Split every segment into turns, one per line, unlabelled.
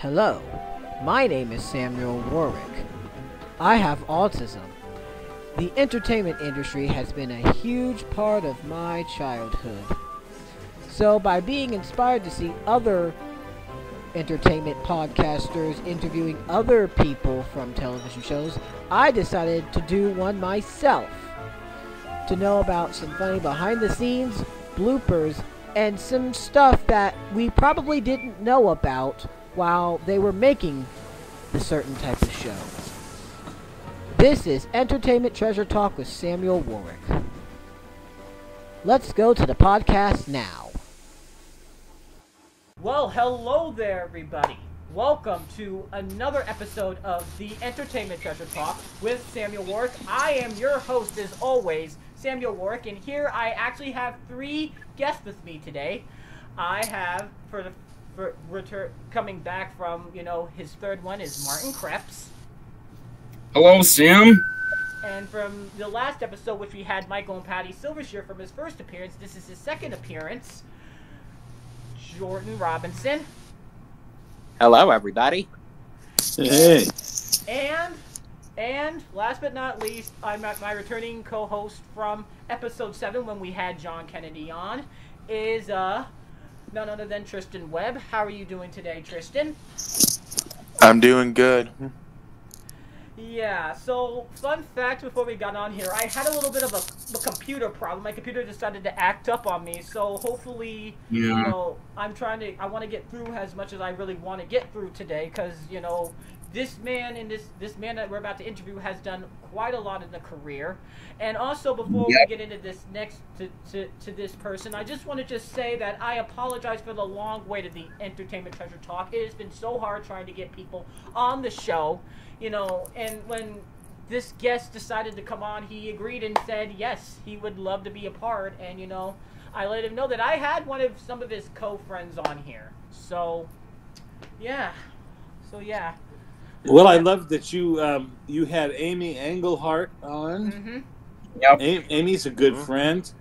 Hello, my name is Samuel Warwick. I have autism. The entertainment industry has been a huge part of my childhood. So by being inspired to see other entertainment podcasters interviewing other people from television shows, I decided to do one myself. To know about some funny behind the scenes, bloopers, and some stuff that we probably didn't know about while they were making the certain type of show. This is Entertainment Treasure Talk with Samuel Warwick. Let's go to the podcast now. Well, hello there, everybody. Welcome to another episode of the Entertainment Treasure Talk with Samuel Warwick. I am your host, as always, Samuel Warwick, and here I actually have three guests with me today. I have, coming back from, his third one is Martin Krebs.
Hello, Sam.
And from the last episode, which we had Michael and Patty Silvershear from his first appearance, this is his second appearance, Jordan Robinson.
Hello, everybody.
Hey.
And last but not least, I'm at my returning co-host from episode 7 when we had John Kennedy on, is none other than Triston Webb. How are you doing today, Triston?
I'm doing good.
Yeah, so fun fact before we got on here, I had a little bit of a computer problem. My computer decided to act up on me, so hopefully, I want to get through as much as I really want to get through today, because, this man that we're about to interview has done quite a lot in the career. And also, before we get into this next to this person, I just want to just say that I apologize for the long wait of the Entertainment Treasure Talk. It has been so hard trying to get people on the show, and when this guest decided to come on, he agreed and said yes, he would love to be a part, and I let him know that I had some of his co-friends on here. So yeah.
Well, I love that you had Amy Engelhart on.
Mm-hmm.
Yep.
Amy's a good friend.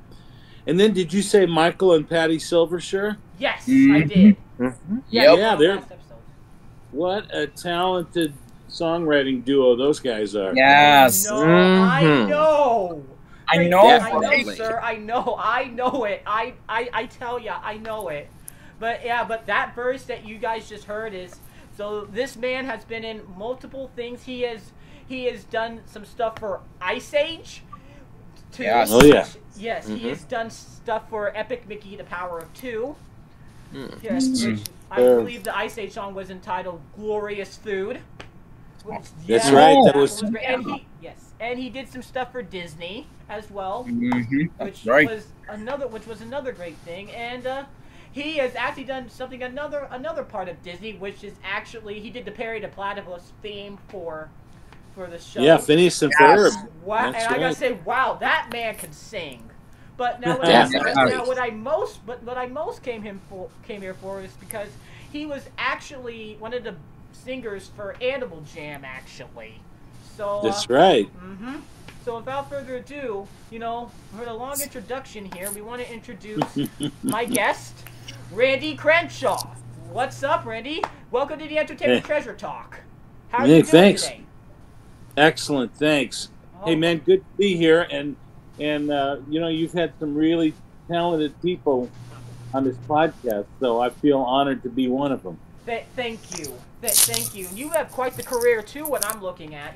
And then did you say Michael and Patty Silvershear?
Yes, I did.
Mm-hmm.
Yeah,
they're what a talented songwriting duo those guys are.
Yes.
I know.
I know,
sir. I know it. I tell ya, I know it. But that verse that you guys just heard is, so this man has been in multiple things. He has done some stuff for Ice Age.
Yes.
Oh yeah.
Yes,
Mm-hmm.
he has done stuff for Epic Mickey, The Power of Two. Yes,
Mm-hmm.
which I believe the Ice Age song was entitled "Glorious Food."
That's right. That was
great. And he did some stuff for Disney as well, which
right.
was another great thing. And he has actually done something another part of Disney, which is actually he did the Perry the Platypus theme for the show.
Yeah, Phineas and Ferb.
Wow,
That's
and I gotta
right.
say, wow, that man can sing. But now, what I most came here for is because he was actually one of the singers for Animal Jam, actually. So
That's right.
So without further ado, for the long introduction here, we want to introduce my guest, Randy Crenshaw. What's up, Randy? Welcome to the Entertainment Treasure Talk. How are you doing
thanks.
today?
Excellent, thanks.
Oh.
Hey man, good to be here, and you've had some really talented people on this podcast, so I feel honored to be one of them.
Thank you. Thank you. You have quite the career too. What I'm looking at,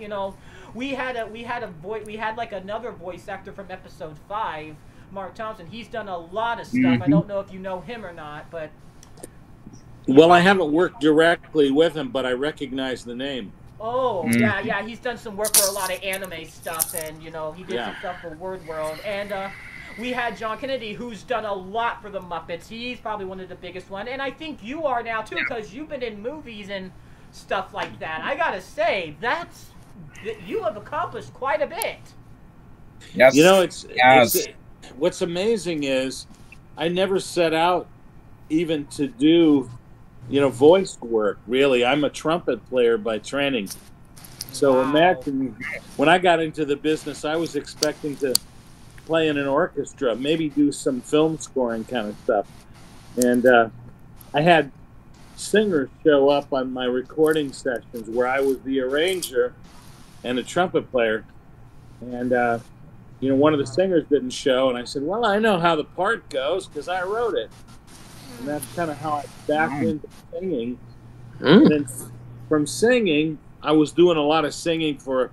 we had another voice actor from episode 5, Mark Thompson. He's done a lot of stuff. I don't know if you know him or not, but
Well, I haven't worked directly with him, but I recognize the name.
oh yeah, he's done some work for a lot of anime stuff, and he did some stuff for Word World. And we had John Kennedy, who's done a lot for the Muppets. He's probably one of the biggest one, and I think you are now too, because you've been in movies and stuff like that. I gotta say, you have accomplished quite a bit.
Yes.
It's what's amazing is I never set out even to do, voice work. Really, I'm a trumpet player by training. So imagine when I got into the business, I was expecting to play in an orchestra, maybe do some film scoring kind of stuff. And I had singers show up on my recording sessions where I was the arranger and a trumpet player. And, you know, one of the singers didn't show, and I said, well, I know how the part goes because I wrote it. And that's kind of how I backed into singing. And then from singing, I was doing a lot of singing for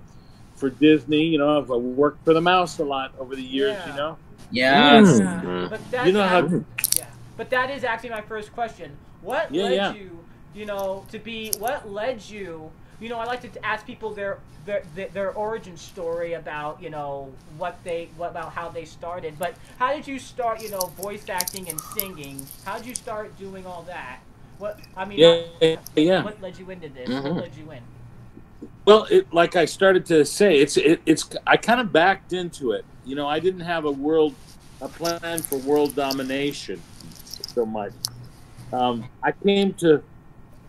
Disney. You know, I've worked for the Mouse a lot over the years, you know.
Yes.
But that's
You know how...
But that is actually my first question. What led you, you know, to be? What led you? You know, I like to ask people their origin story about, you know, about how they started. But how did you start, you know, voice acting and singing? How did you start doing all that? What I mean, what led you into this? What led you in?
Well, like I started to say, it's I kind of backed into it. You know, I didn't have a plan for world domination so much. I came to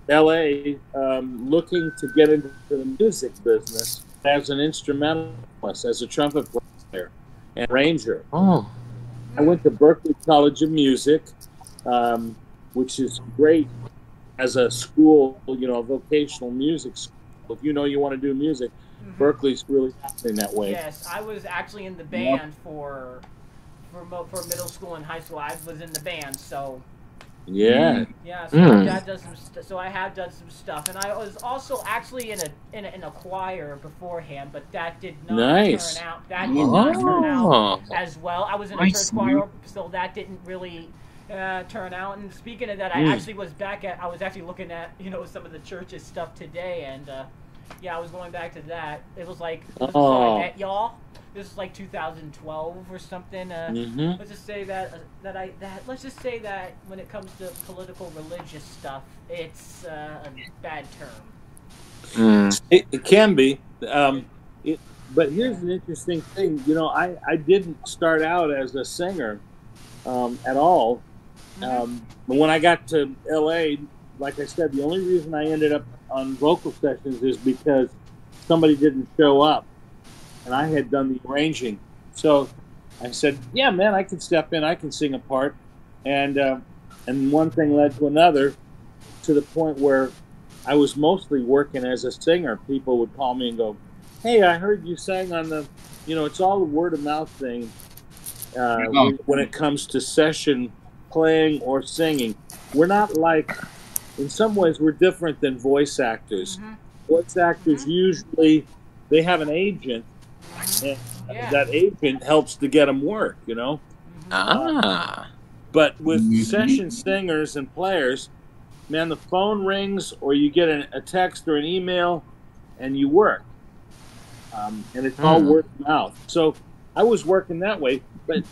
LA looking to get into the music business as an instrumentalist, as a trumpet player and arranger. I went to Berklee College of Music, which is great as a school, you know, vocational music school. If you know you want to do music, Berklee's really happening that way.
Yes, I was actually in the band for middle school and high school. I was in the band, so.
Yeah.
Yeah. So my dad does so I have done some stuff, and I was also actually in a choir beforehand, but that did not turn out. That did not turn out as well. I was in a church choir, so that didn't really turn out. And speaking of that, I actually was I was actually looking at, you know, some of the church's stuff today, and yeah, I was going back to that. It was like, I met y'all. This is like 2012 or something. Let's just say let's just say that when it comes to political religious stuff, it's a bad term.
It can be. But here's an interesting thing. You know, I didn't start out as a singer at all. But when I got to LA, like I said, the only reason I ended up on vocal sessions is because somebody didn't show up. And I had done the arranging. So I said, yeah, man, I can step in. I can sing a part. And one thing led to another, to the point where I was mostly working as a singer. People would call me and go, hey, I heard you sang on the, you know, it's all a word of mouth thing when it comes to session playing or singing. We're not like, in some ways, we're different than voice actors. Voice actors usually, they have an agent. And that agent helps to get them work, you know. But with session singers and players, man, the phone rings or you get a text or an email and you work. And it's all word of mouth. So I was working that way. But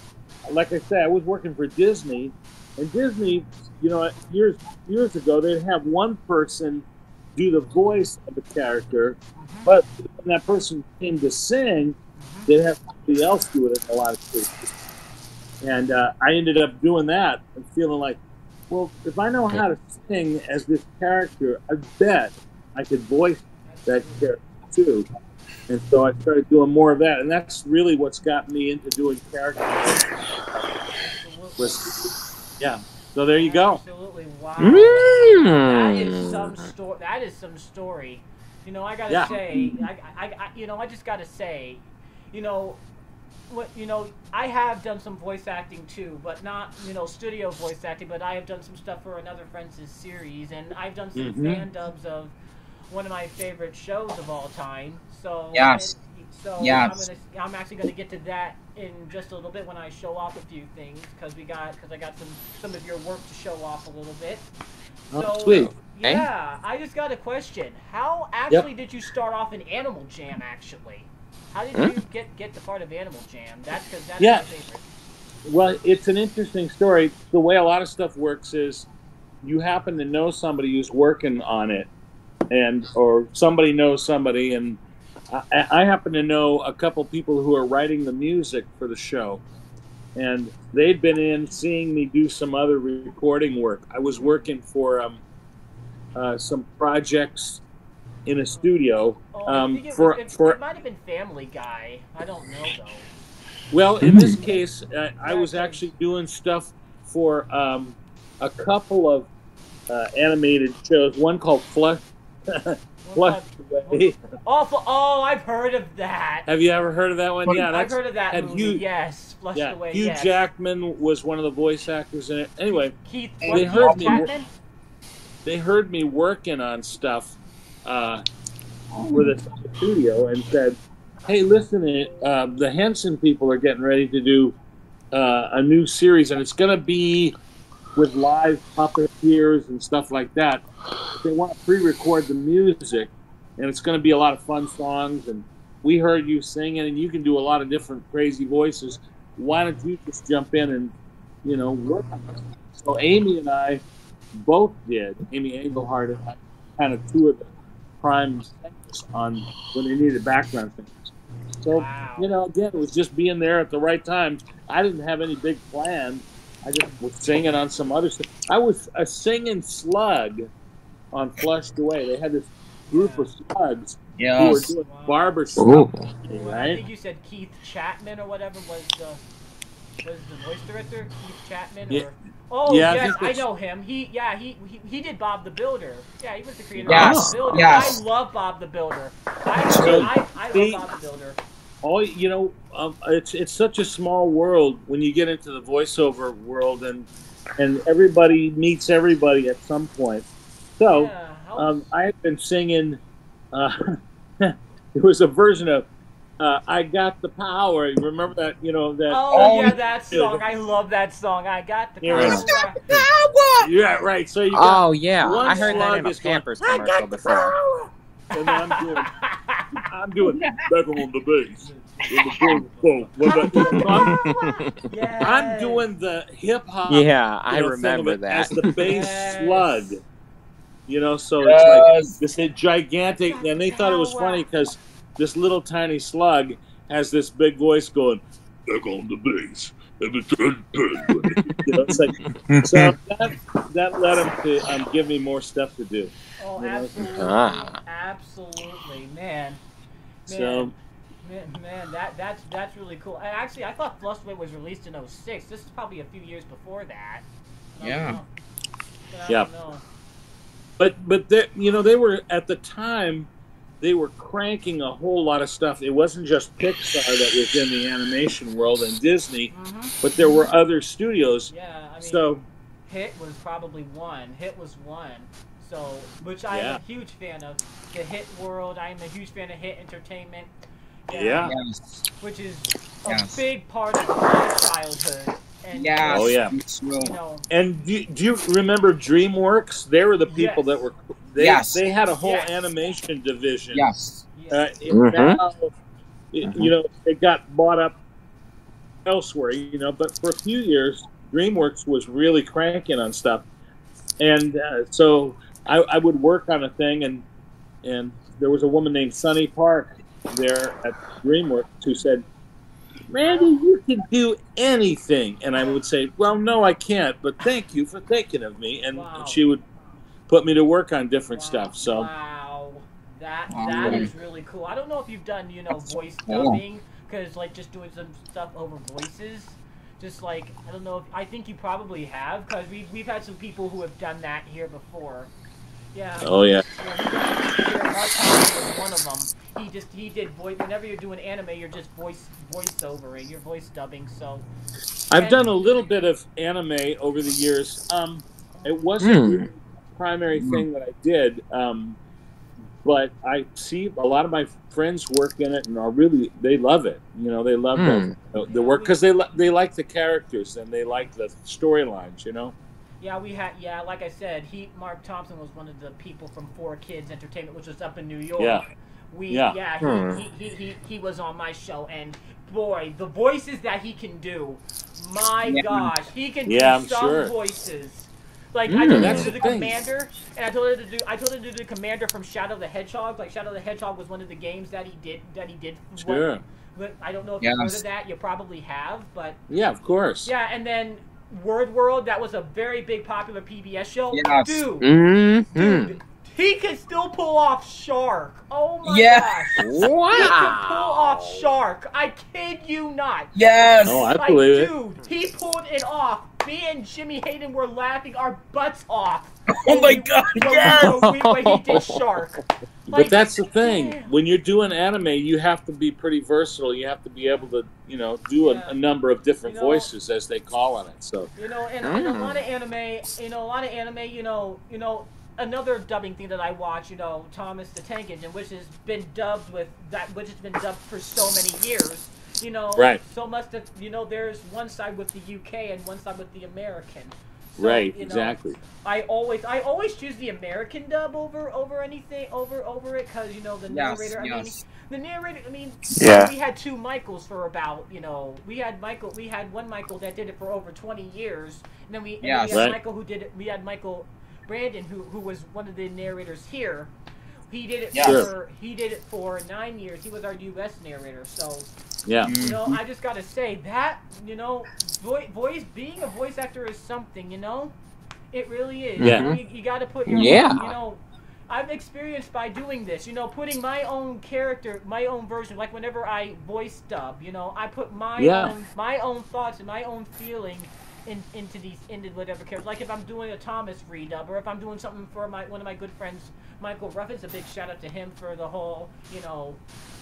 like I said, I was working for Disney. And Disney, you know, years ago, they'd have one person do the voice of a character. But when that person came to sing, they'd have somebody else do it in a lot of cases. And I ended up doing that and feeling like, well, if I know how to sing as this character, I bet I could voice that character too. And so I started doing more of that. And that's really what's got me into doing characters. Yeah. So there you go.
Absolutely. Wow. That is some story. That is some story. You know, I gotta say, I just gotta say, you know, I have done some voice acting too, but not, you know, studio voice acting, but I have done some stuff for another friend's series, and I've done some fan dubs of one of my favorite shows of all time. So I'm actually gonna get to that in just a little bit when I show off a few things, because I got some of your work to show off a little bit. So,
sweet.
Yeah, I just got a question. How actually did you start off in Animal Jam, actually? How did you get the part of Animal Jam? That's my favorite.
Well, it's an interesting story. The way a lot of stuff works is you happen to know somebody who's working on it, or somebody knows somebody, and I happen to know a couple people who are writing the music for the show. And they'd been in seeing me do some other recording work. I was working for some projects in a studio.
It might have been Family Guy. I don't know, though.
Well, in this case, I was actually doing stuff for a couple of animated shows. One called Flush Away.
Oh, I've heard of that.
Have you ever heard of that one? Yeah,
I've heard of that movie. Yes, Flushed Away.
Hugh Jackman was one of the voice actors in it. Anyway,
Keith
Jackman? They heard me working on stuff for the studio and said, "Hey, listen, the Henson people are getting ready to do a new series, and it's going to be with live puppeteers and stuff like that. They want to pre-record the music, and it's going to be a lot of fun songs. And we heard you singing, and you can do a lot of different crazy voices. Why don't you just jump in and, work on it?" So Amy and I both did. Amy Engelhardt and I kind of two of the prime singers on when they needed background singers. So, again, it was just being there at the right time. I didn't have any big plan. I just was singing on some other stuff. I was a singing slug on Flushed Away. They had this group of slugs who were doing barber stuff. Right?
I think you said Keith Chapman or whatever was the voice director. Keith Chapman.
Yeah.
Or, oh
yeah,
yes, I know him. He did Bob the Builder. Yeah, he was the creator
of
Bob the Builder.
Yes.
I love Bob the Builder. I love Bob the Builder.
It's such a small world when you get into the voiceover world, and everybody meets everybody at some point. So I had been singing. There was a version of "I Got the Power." You remember that? That.
Oh yeah, that song. I love that song. I got the
power. Yeah, right. So you got
I heard that in a Pampers commercial before.
And then I'm doing back on the bass. I'm doing the hip hop.
Yeah, I remember that
as the bass slug. So it's like this gigantic, and they thought it was funny because this little tiny slug has this big voice going back on the bass. It's like, so that led him to give me more stuff to do.
Oh, absolutely, absolutely, man.
So,
man, that's really cool. Actually, I thought Flushed Away was released in 2006. This is probably a few years before that.
Yeah.
Yeah. But they were at the time. They were cranking a whole lot of stuff. It wasn't just Pixar that was in the animation world and Disney, but there were other studios.
Yeah, I mean,
so
Hit was probably one. Hit was one. So, which I am a huge fan of. The Hit world. I am a huge fan of Hit Entertainment.
Yeah.
Which is a big part of my childhood. And,
Oh yeah. And do you remember DreamWorks? They were the people that were. They had a whole animation division.
Yes.
Now, it got bought up elsewhere. But for a few years, DreamWorks was really cranking on stuff, and so I would work on a thing, and there was a woman named Sunny Park there at DreamWorks who said, "Randy, you can do anything," and I would say, "Well, no, I can't, but thank you for thinking of me," and she would put me to work on different stuff. So
that is really cool. I don't know if you've done voice dubbing, because just doing some stuff over voices, I don't know I think you probably have, because we've had some people who have done that here before. Yeah.
Oh yeah.
Mark Thompson was one of them. He did voice. Whenever you're doing anime, you're just voiceovering, you're voice dubbing. So
I've done a little bit of anime over the years. It wasn't primary thing that I did, but I see a lot of my friends work in it and they love it. They love the work because they like the characters and they like the storylines.
Yeah, like I said, Mark Thompson was one of the people from 4Kids Entertainment, which was up in New York. He was on my show, and boy, the voices that he can do, my gosh, he can do some voices. I told him to do the Commander, and I told him to do the Commander from Shadow the Hedgehog. Shadow the Hedgehog was one of the games that he did.
Sure.
But I don't know if you've heard of that. You probably have, but
yeah, of course.
Yeah, and then Word World, that was a very big popular PBS show.
Yes.
Dude, he can still pull off Shark. Oh my gosh.
Wow.
He can pull off Shark. I kid you not.
Yes.
Oh, I believe it.
Dude, he pulled it off me and Jimmy Hayden were laughing our butts off.
Oh my God! Yes.
When he did Shark.
But that's the thing. When you're doing anime, you have to be pretty versatile. You have to be able to, do a number of different voices, as they call on it. So
and a lot of anime, another dubbing thing that I watch, Thomas the Tank Engine, which has been dubbed for so many years.
Right.
So much that there's one side with the UK and one side with the American. So,
right, exactly.
I always choose the American dub over anything over it, because the narrator. I mean, we had two Michaels for about we had one Michael that did it for over 20 years, and then we had Michael who did it. We had Michael Brandon who was one of the narrators here. He did it for 9 years. He was our U.S. narrator. So I just gotta say that being a voice actor is something. It really is.
Yeah.
You gotta put your I've experienced by doing this. Putting my own character, my own version. Like whenever I voice dub, I put my own thoughts and my own feeling into whatever character. Like if I'm doing a Thomas redub, or if I'm doing something for one of my good friends, Michael Ruffins. A big shout out to him for the whole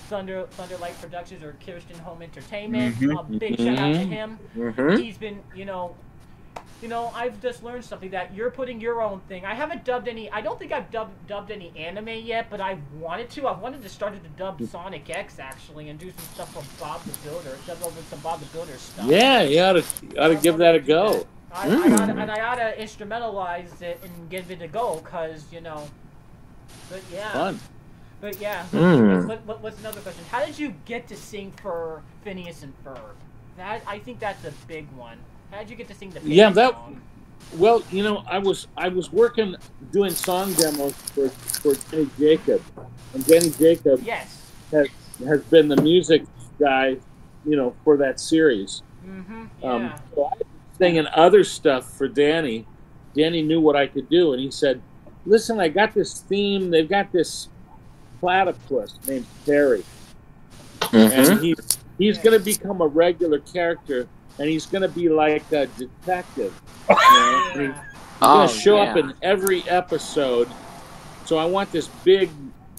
Thunderlight Productions or Kirsten Home Entertainment. A big shout out to him. He's been I've just learned something, that you're putting your own thing. I haven't dubbed any. I don't think I've dubbed any anime yet, but I wanted to. I wanted to start to dub Sonic X actually, and do some stuff from Bob the Builder. Dub over some Bob the Builder stuff.
Yeah, you ought to give that a go.
I ought to instrumentalize it and give it a go, because But yeah.
Fun.
But yeah. What's another question? How did you get to sing for Phineas and Ferb? I think that's a big one. How did you get to sing the Phineas song?
Well, I was working doing song demos for Jenny Jacob, and Jenny Jacob has been the music guy, for that series. So I was singing other stuff for Danny. Danny knew what I could do, and he said, "Listen, I got this theme. They've got this platypus named Terry, and he's going to become a regular character, and he's going to be like a detective. He's going to show up in every episode. So I want this big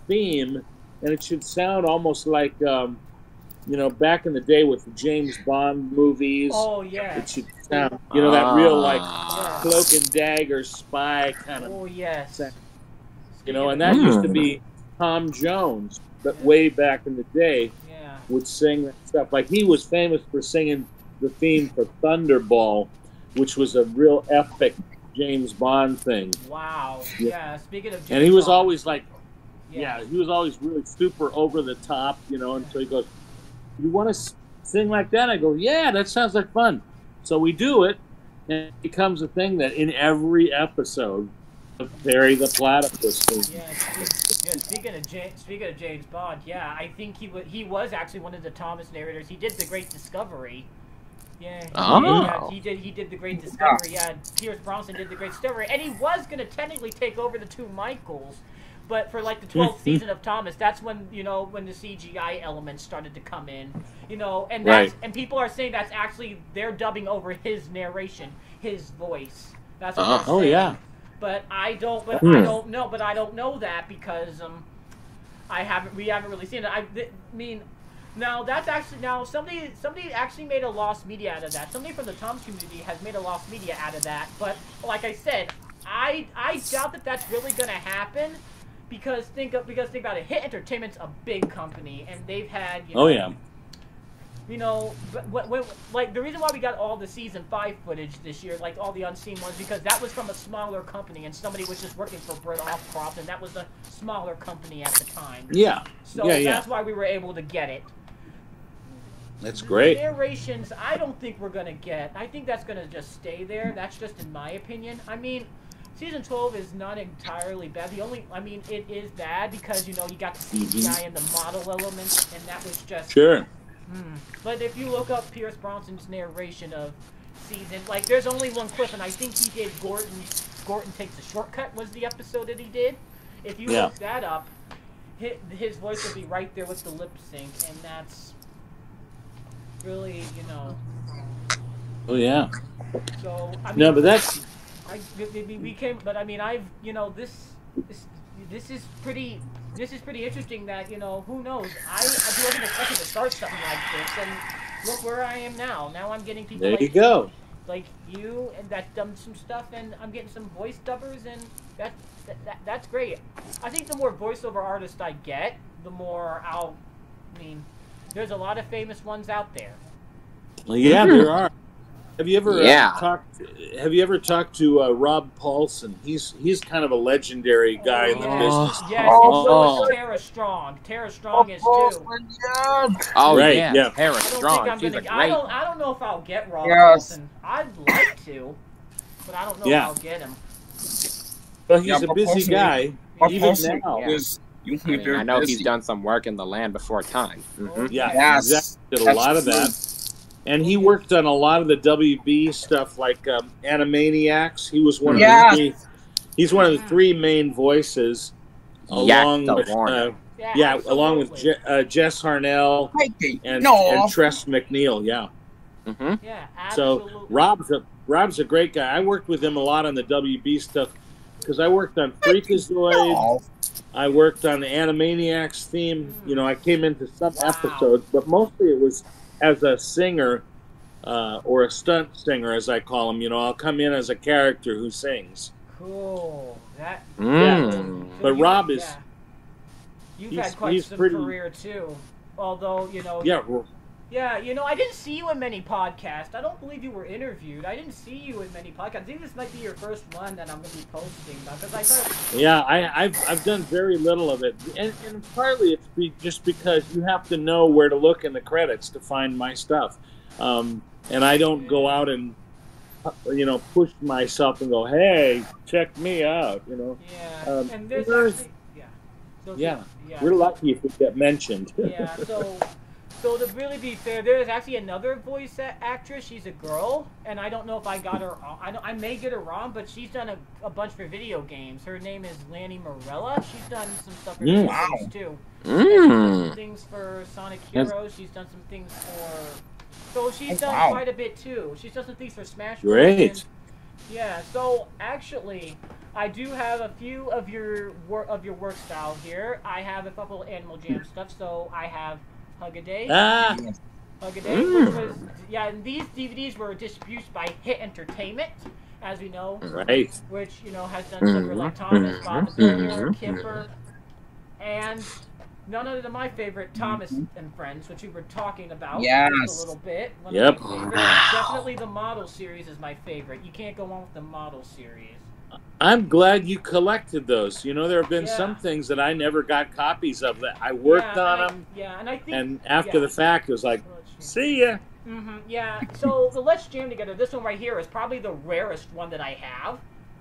theme, and it should sound almost like back in the day with the James Bond movies.
Oh yeah.
It should sound, that real cloak and dagger spy kind of.
Oh yes.
And that used to be Tom Jones, but way back in the day, would sing that stuff. Like he was famous for singing the theme for Thunderball, which was a real epic James Bond thing.
Wow. Yeah. Speaking of James
and he was
Bond,
always like, he was always really super over the top, and so he goes, "You want to sing like that?" I go, "Yeah, that sounds like fun." So we do it, and it becomes a thing that in every episode of Terry the Platypus thing.
Speaking of James Bond, I think he was actually one of the Thomas narrators. He did The Great Discovery. He did The Great Discovery. Yeah, Pierce Brosnan did The Great Discovery, and he was gonna technically take over the two Michaels, but for like the 12th season of Thomas, that's when when the CGI elements started to come in, and people are saying that's actually they're dubbing over his narration, his voice. That's what they're saying. But I don't know that because we haven't really seen it. I mean, now that's actually somebody actually made a lost media out of that. Somebody from the Tom's community has made a lost media out of that. But like I said, I doubt that that's really gonna happen, because think about it. Hit Entertainment's a big company, and they've had like the reason why we got all the season 5 footage this year, like all the unseen ones, because that was from a smaller company, and somebody was just working for Brett Offcroft, and that was a smaller company at the time. So that's why we were able to get it.
That's great.
Narrations, I don't think we're gonna get. I think that's gonna just stay there. That's just in my opinion. I mean, season 12 is not entirely bad. It is bad because you got the CGI and the model elements, and that was just
sure.
But if you look up Pierce Brosnan's narration of season, like there's only one clip, and I think he did Gordon Takes a Shortcut was the episode that he did. If you look that up, his voice will be right there with the lip sync, and that's really,
Oh yeah.
So I mean,
No, but that's.
we came, but I mean, this is pretty interesting. That who knows? I wasn't expecting to start something like this, and look where I am now. Now I'm getting people
There you go.
like you, and that done some stuff, and I'm getting some voice dubbers, and that's great. I think the more voiceover artists I get, the more I mean, there's a lot of famous ones out there.
Well, yeah, there are. Have you ever
Yeah.
Have you ever talked to Rob Paulson? He's kind of a legendary guy in the business.
Yes, and so is Tara Strong. Tara Strong is too.
Oh
right,
yeah, Tara Strong. She's a great.
I don't know if I'll get Rob Paulson. I'd like to, but I don't know if I'll get him.
Well, he's a busy guy. Even now.
Yeah. I know he's done some work in the Land Before Time. Mm-hmm.
Yeah, exactly. Did a lot of that. And he worked on a lot of the WB stuff, like Animaniacs. He was one of the three. He's one of the three main voices, along with along with Jess Harnell and Tress MacNeille. Yeah.
Mm-hmm.
Yeah, absolutely.
So Rob's a great guy. I worked with him a lot on the WB stuff because I worked on Freakazoid. I worked on the Animaniacs theme. I came into some episodes, but mostly it was as a singer or a stunt singer, as I call him. I'll come in as a character who sings.
Cool.
But Rob is...
You've had quite some career, too. Although, Yeah, I didn't see you in many podcasts. I don't believe you were interviewed. I didn't see you in many podcasts. I think this might be your first one that I'm going to be posting. Because I thought... Yeah,
I've done very little of it. And partly it's just because you have to know where to look in the credits to find my stuff. And I don't go out and, push myself and go, hey, check me out,
Yeah, and there's actually...
We're lucky if we get mentioned.
Yeah, So to really be fair, there's actually another voice actress. She's a girl, and I don't know if I got her. I may get her wrong, but she's done a bunch for video games. Her name is Lanny Morella. She's done some stuff for video games too. She's done some things for Sonic Heroes. She's done some things for. So she's done quite a bit too. She's done some things for Smash Bros.
Great.
Yeah. So actually, I do have a few of your work style here. I have a couple of Animal Jam stuff. So I have Hug-A-Day. Hug-A-Day, which was, and these DVDs were distributed by Hit Entertainment, as we know.
Right.
Which, has done stuff for like Thomas, Bob the Builder, Kipper, and none other than my favorite, Thomas and Friends, which we were talking about just a little bit. One of my favorites. Definitely the Model series is my favorite. You can't go on with the Model series.
I'm glad you collected those. There have been some things that I never got copies of that I worked on them.
Yeah, and I think...
And after the fact, it was like, see ya.
Mm-hmm, yeah, so the Let's Jam Together, this one right here is probably the rarest one that I have.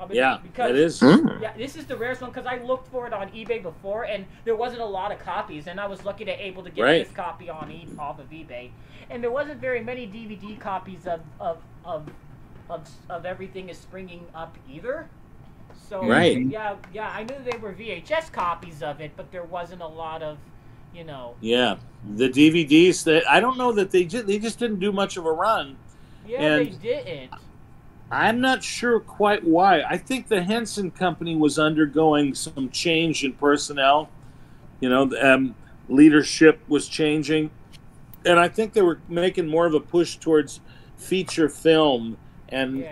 Because,
it is.
Yeah, this is the rarest one because I looked for it on eBay before, and there wasn't a lot of copies, and I was lucky to able to get this copy off of eBay. And there wasn't very many DVD copies of Everything Is Springing Up either. So yeah, I knew they were VHS copies of it, but there wasn't a lot of,
Yeah, the DVDs that I don't know that they just didn't do much of a run.
Yeah,
and
they didn't.
I'm not sure quite why. I think the Henson Company was undergoing some change in personnel. Leadership was changing, and I think they were making more of a push towards feature film and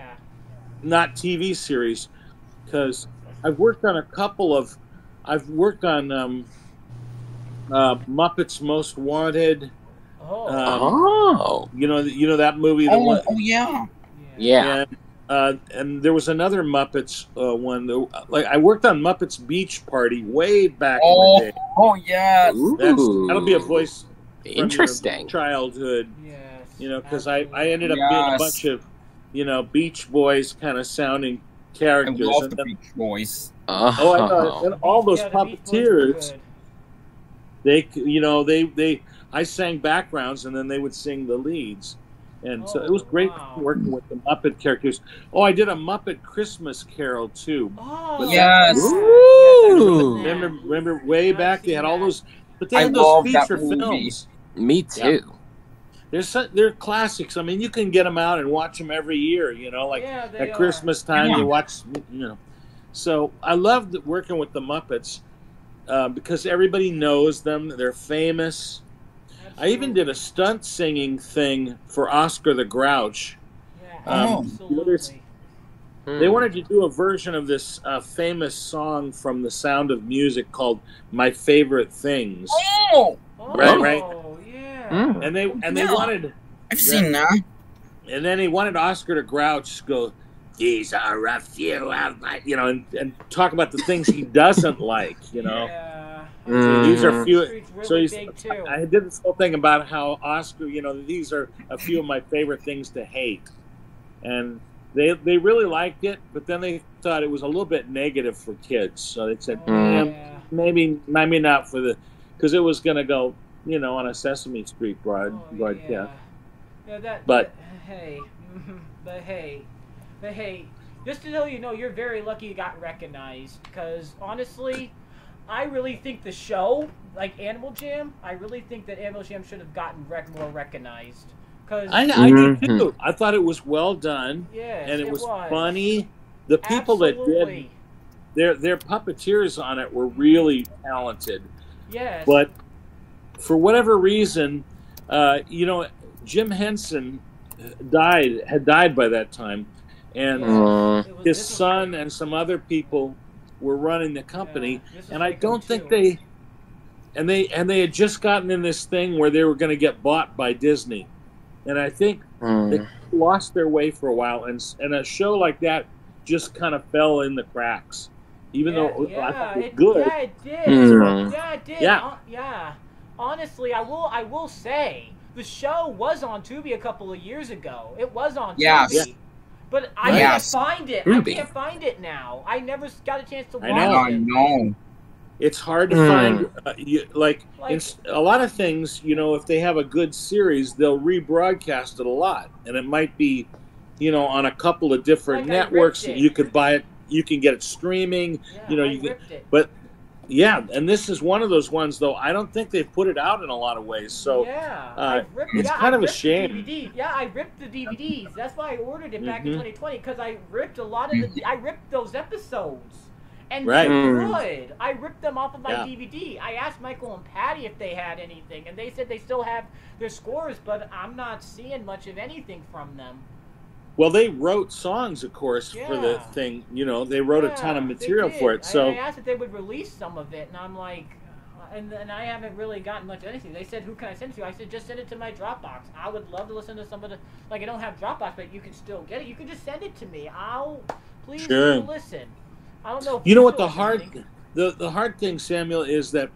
not TV series. Because I've worked on Muppets Most Wanted. You know that movie.
Yeah.
And there was another Muppets one. I worked on Muppets Beach Party way back in the day.
Oh yeah.
That'll be a voice.
Interesting.
From your childhood.
Yes.
Because I ended up being a bunch of Beach Boys kind of sounding characters.
I love the Beach Boys.
I know. And all those puppeteers, I sang backgrounds and then they would sing the leads. And so it was great working with the Muppet characters. Oh, I did a Muppet Christmas Carol too.
Oh,
yes.
Remember way back they had all those, but they had those feature films.
Me too.
they're classics. I mean, you can get them out and watch them every year. You know, like at Christmas time, you watch. You know, so I loved working with the Muppets because everybody knows them. They're famous. Absolutely. I even did a stunt singing thing for Oscar the Grouch.
Yeah, absolutely.
They wanted to do a version of this famous song from The Sound of Music called "My Favorite Things."
Oh,
right.
Yeah.
And they wanted.
I've seen that.
And then he wanted Oscar the Grouch to go, "These are a few of my," you know, and talk about the things he doesn't like, you know.
Yeah.
So these are few.
Really
so
big too.
I did this whole thing about how Oscar, you know, these are a few of my favorite things to hate, and they really liked it, but then they thought it was a little bit negative for kids, so they said, maybe not for the, because it was going to go, you know, on a Sesame Street broadcast.
Yeah,
but
hey, just to know, you know, you're very lucky you got recognized, because honestly, I really think the show, like Animal Jam, I really think that Animal Jam should have gotten more recognized.
I did too. I thought it was well done.
Yes,
and it was funny. The people that did their puppeteers on it were really talented.
Yes.
But for whatever reason, you know, Jim Henson had died by that time, and his son and some other people were running the company, and I don't think they had just gotten in this thing where they were going to get bought by Disney. And I think they lost their way for a while, and a show like that just kind of fell in the cracks. Even though I thought it was good.
Yeah, it did. Yeah, it did. Yeah. Honestly, I will say the show was on Tubi a couple of years ago. It was on Tubi. But I can't find it. I can't find it now. I never got a chance to watch it.
I know.
It's hard to find, in a lot of things, you know, if they have a good series, they'll rebroadcast it a lot. And it might be, you know, on a couple of different networks. You could buy it, you can get it streaming, you know, but yeah, and this is one of those ones, though, I don't think they've put it out in a lot of ways. So it's kind of a shame.
Yeah, I ripped the DVDs. That's why I ordered it back in 2020, because I ripped a lot of I ripped those episodes. And they're good. I ripped them off of my DVD. I asked Michael and Patty if they had anything, and they said they still have their scores, but I'm not seeing much of anything from them.
Well, they wrote songs, of course, for the thing. You know, they wrote a ton of material for it. So
I asked if they would release some of it, and I'm like, and I haven't really gotten much of anything. They said, "Who can I send it to?" I said, "Just send it to my Dropbox." I would love to listen to some of the, like, I don't have Dropbox, but you can still get it. You can just send it to me. I'll please listen. I don't know. If
you know what the hard thing, Samuel, is that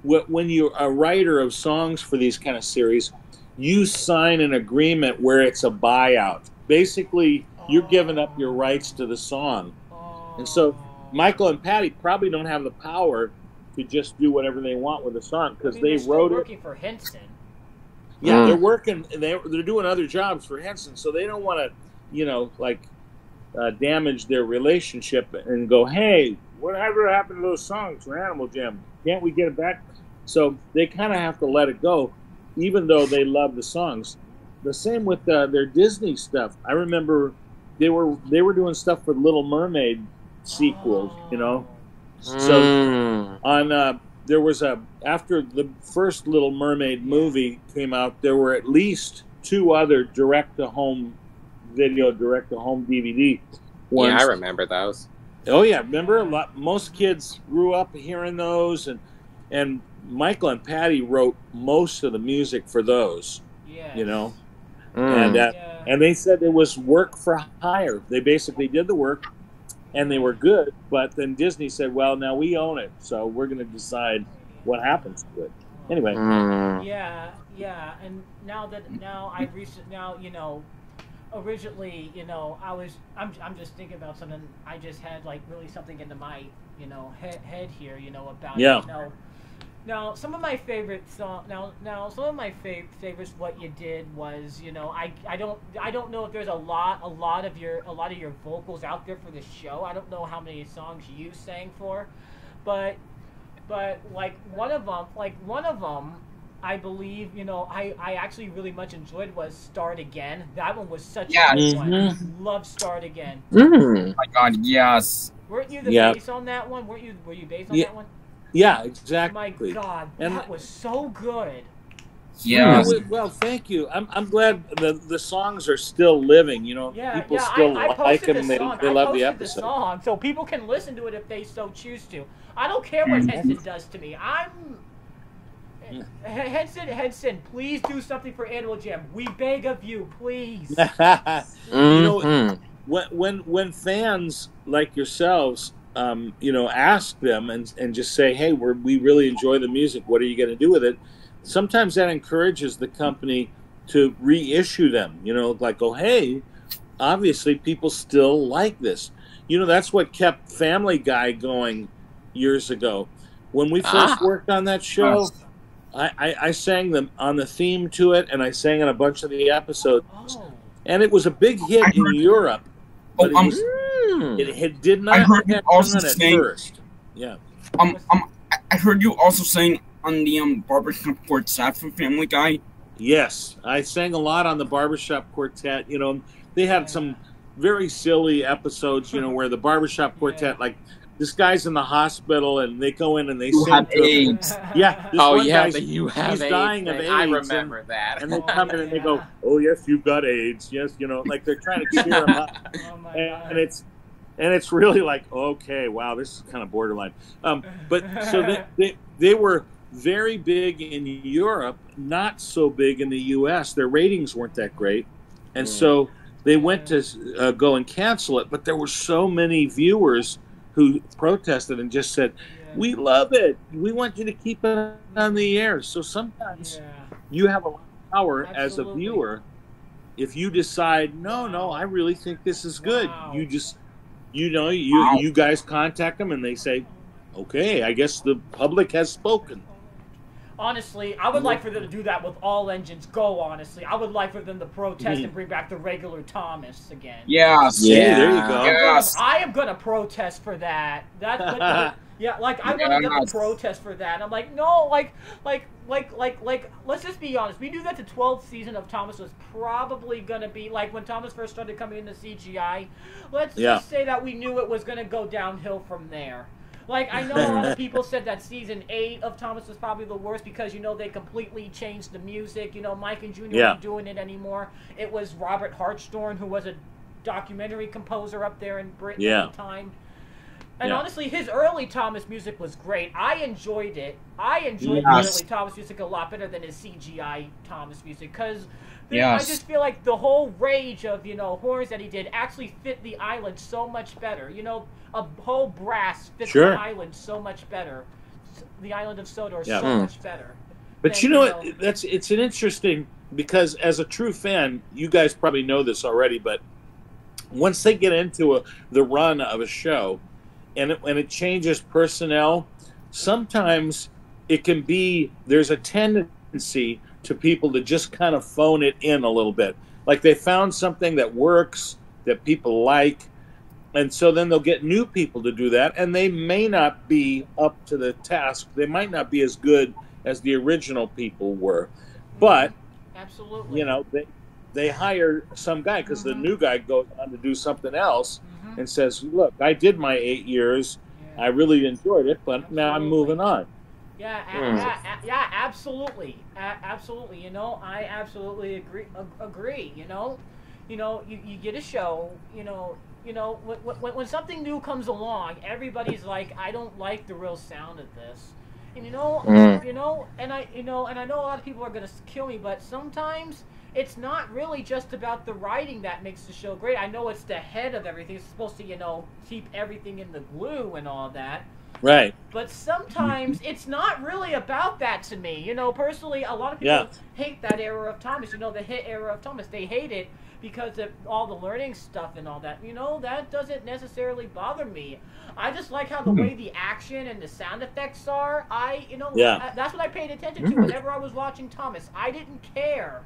when you're a writer of songs for these kind of series, you sign an agreement where it's a buyout. Basically, you're giving up your rights to the song, and so Michael and Patty probably don't have the power to just do whatever they want with the song because they wrote it.
Working for Henson.
Yeah, they're working. They're doing other jobs for Henson, so they don't want to, you know, like. Damage their relationship and go, hey, whatever happened to those songs for Animal Jam? Can't we get it back? So they kind of have to let it go, even though they love the songs. The same with their Disney stuff. I remember they were doing stuff for Little Mermaid sequels, you know. So on there was after the first Little Mermaid movie came out, there were at least 2 other direct-to-home DVD ones.
Yeah, I remember those.
Oh yeah, remember most kids grew up hearing those, and Michael and Patty wrote most of the music for those. Yeah, you know, and they said it was work for hire. They basically did the work, and they were good. But then Disney said, "Well, now we own it, so we're going to decide what happens to it." Anyway.
Yeah, and now you know. Originally, you know, I'm just thinking about something. I just had like really something into my, you know, head here, you know, about you know. Now, some of my favorite some of my favorites. What you did was, you know, I don't know if there's a lot of your vocals out there for the show. I don't know how many songs you sang for, but like one of them. I believe, I actually really much enjoyed was Start Again. That one was such
Yes.
a good one. Love Start Again.
Oh my God, yes.
Weren't you the bass on that one? Were you bass on that one?
Yeah, exactly.
My God, that was so good.
Yeah.
Well, thank you. I'm glad the songs are still living. People still like them. They love the episode.
Song, so people can listen to it if they so choose to. I don't care what Henson does to me. Henson, please do something for Animal Jam. We beg of you, please.
When fans like yourselves, ask them and just say, hey, we really enjoy the music. What are you going to do with it? Sometimes that encourages the company to reissue them, like, oh, hey, obviously people still like this. That's what kept Family Guy going years ago. When we first worked on that show, I sang them on the theme to it, and I sang in a bunch of the episodes. And it was a big hit in Europe, but it did not catch on at first. Yeah.
I heard you also saying on the Barbershop Quartet from Family Guy.
Yes, I sang a lot on the Barbershop Quartet. They had some very silly episodes, where the Barbershop Quartet, like, this guy's in the hospital and they go in and they sing
have AIDS.
Yeah.
You have
he's
AIDS.
Dying of AIDS.
I remember that.
And they come in and they go, oh, yes, you've got AIDS. Yes, like they're trying to cheer him up. And it's really like, okay, wow, this is kind of borderline. But so they were very big in Europe, not so big in the U.S. Their ratings weren't that great. And so they went to go and cancel it. But there were so many viewers who protested and just said, we love it. We want you to keep it on the air. So sometimes you have a lot of power as a viewer. If you decide, no, I really think this is good. You just, you guys contact them and they say, okay, I guess the public has spoken.
Honestly, I would like for them to do that with All Engines Go, honestly. I would like for them to protest and bring back the regular Thomas again.
Yes.
Yeah, there you go.
Yes.
I am going to protest for that. I want to get a protest for that. I'm like, no, like, let's just be honest. We knew that the 12th season of Thomas was probably going to be, like, when Thomas first started coming into CGI, let's just say that we knew it was going to go downhill from there. Like, I know a lot of people said that season 8 of Thomas was probably the worst because, they completely changed the music. Mike and Junior weren't doing it anymore. It was Robert Hartshorn, who was a documentary composer up there in Britain at the time. And honestly, his early Thomas music was great. I enjoyed it. I enjoyed the early Thomas music a lot better than his CGI Thomas music because I just feel like the whole rage of, horns that he did actually fit the island so much better. A whole brass fits the island so much better. The island of Sodor so much better.
But it's an interesting, because as a true fan, you guys probably know this already, but once they get into the run of a show and it changes personnel, sometimes it can be, there's a tendency to people to just kind of phone it in a little bit. Like they found something that works, that people like, and so then they'll get new people to do that, and they may not be up to the task. They might not be as good as the original people were. But,
absolutely,
they hire some guy because the new guy goes on to do something else and says, look, I did my 8 years. I really enjoyed it, but now I'm moving on.
Yeah, absolutely. Absolutely. I absolutely agree. You get a show, when something new comes along, everybody's like, I don't like the real sound of this. And and I know a lot of people are gonna kill me, but sometimes it's not really just about the writing that makes the show great. I know it's the head of everything. It's supposed to, keep everything in the glue and all that.
Right.
But sometimes it's not really about that to me. Personally, a lot of people hate that era of Thomas. The hit era of Thomas. They hate it because of all the learning stuff and all that. That doesn't necessarily bother me. I just like how the way the action and the sound effects are. That's what I paid attention to whenever I was watching Thomas. I didn't care.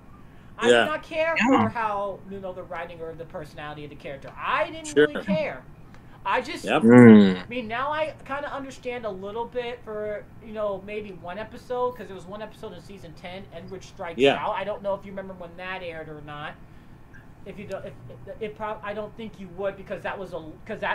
I did not care for how, the writing or the personality of the character. I didn't really care. I just,
Yep.
I mean, now I kind of understand a little bit for, you know, maybe one episode, because there was one episode in season 10, Edward Strikes Out. I don't know if you remember when that aired or not. If you don't, I don't think you would, because that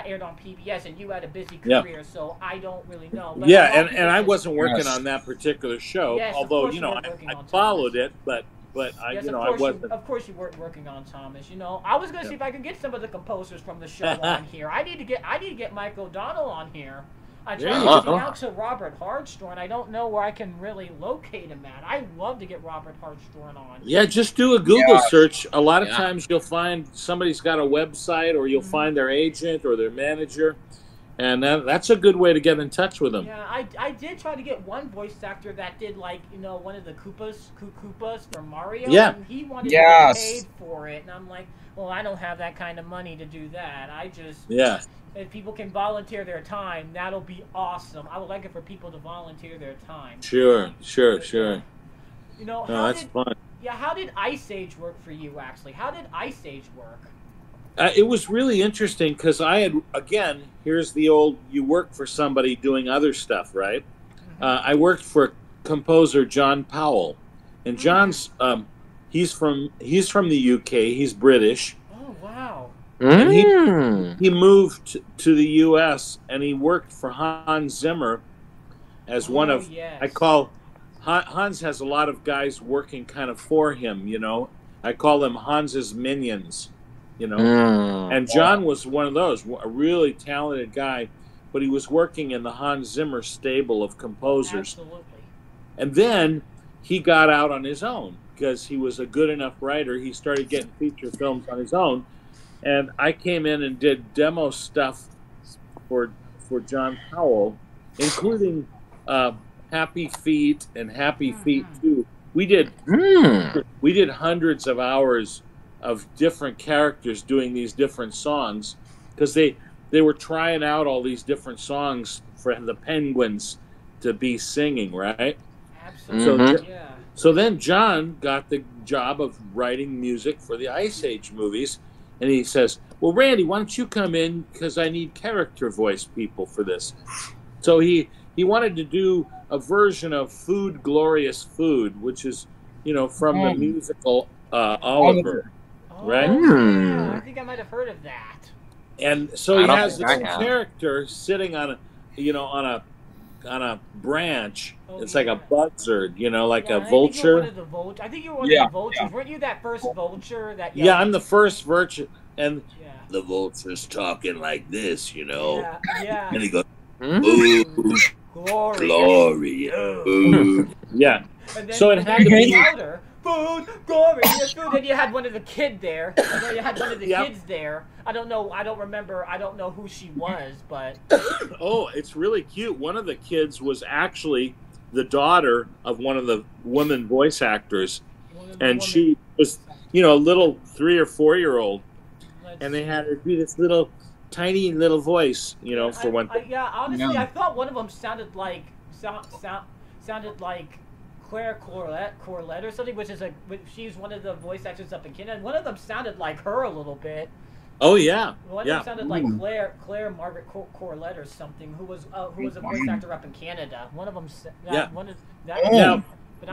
aired on PBS and you had a busy career, so I don't really know. But
and I wasn't working on that particular show, although you know I followed it, but I wasn't.
Of course, you weren't working on Thomas. You know, I was going to see if I could get some of the composers from the show on here. I need to get Mike O'Donnell on here. I tried to reach out to Robert Hartshorn. I don't know where I can really locate him at. I'd love to get Robert Hartshorn on.
Yeah, just do a Google search. A lot of times you'll find somebody's got a website, or you'll find their agent or their manager, and that's a good way to get in touch with them.
Yeah, I did try to get one voice actor that did, like, you know, one of the Koopas for Mario.
Yeah.
And he wanted to get paid for it, and I'm like, well, I don't have that kind of money to do that. I just...
Yeah.
If people can volunteer their time, that'll be awesome. I would like it for people to volunteer their time.
Sure.
You know,
that's fun.
Yeah, how did Ice Age work for you, actually? How did Ice Age work?
It was really interesting because I had, again, here's the old, you work for somebody doing other stuff, right? I worked for composer John Powell. And John's, he's from the UK, he's British.
Oh, wow.
And he moved to the U.S. and he worked for Hans Zimmer as one of, I call, Hans has a lot of guys working kind of for him, you know. I call them Hans's minions, you know. And John was one of those, a really talented guy, but he was working in the Hans Zimmer stable of composers.
Absolutely.
And then he got out on his own because he was a good enough writer. He started getting feature films on his own. And I came in and did demo stuff for John Powell, including Happy Feet and Happy Feet 2. We did hundreds of hours of different characters doing these different songs because they were trying out all these different songs for the Penguins to be singing, right?
Absolutely.
So then John got the job of writing music for the Ice Age movies. And he says, well, Randy, why don't you come in because I need character voice people for this. So he wanted to do a version of Food, Glorious Food, which is, you know, from the musical Oliver, right?
Yeah, I think I might have heard of that.
And so he has this character sitting on a branch. It's like a buzzard, you know, like a vulture.
I think you were one of the vultures. Yeah. Weren't you that first vulture?
Yeah, I'm the first vulture. And the vulture's talking like this, you know.
Yeah.
And he goes, ooh, glory. Ooh. Yeah.
And then,
so it had to be
louder. Food, glorious food. And you had one of the kids there. You had one of the kids there. I don't know who she was, but...
Oh, it's really cute. One of the kids was actually the daughter of one of the women voice actors. And she was, you know, a little 3 or 4-year-old. And they had her do this little, tiny little voice, you know, for one thing.
Honestly, I thought one of them sounded like Claire Corlett or something, which is she's one of the voice actors up in Canada. One of them sounded like her a little bit.
Oh yeah,
one of them sounded like Claire Margaret Corlett or something, who was a voice actor up in Canada. One of them,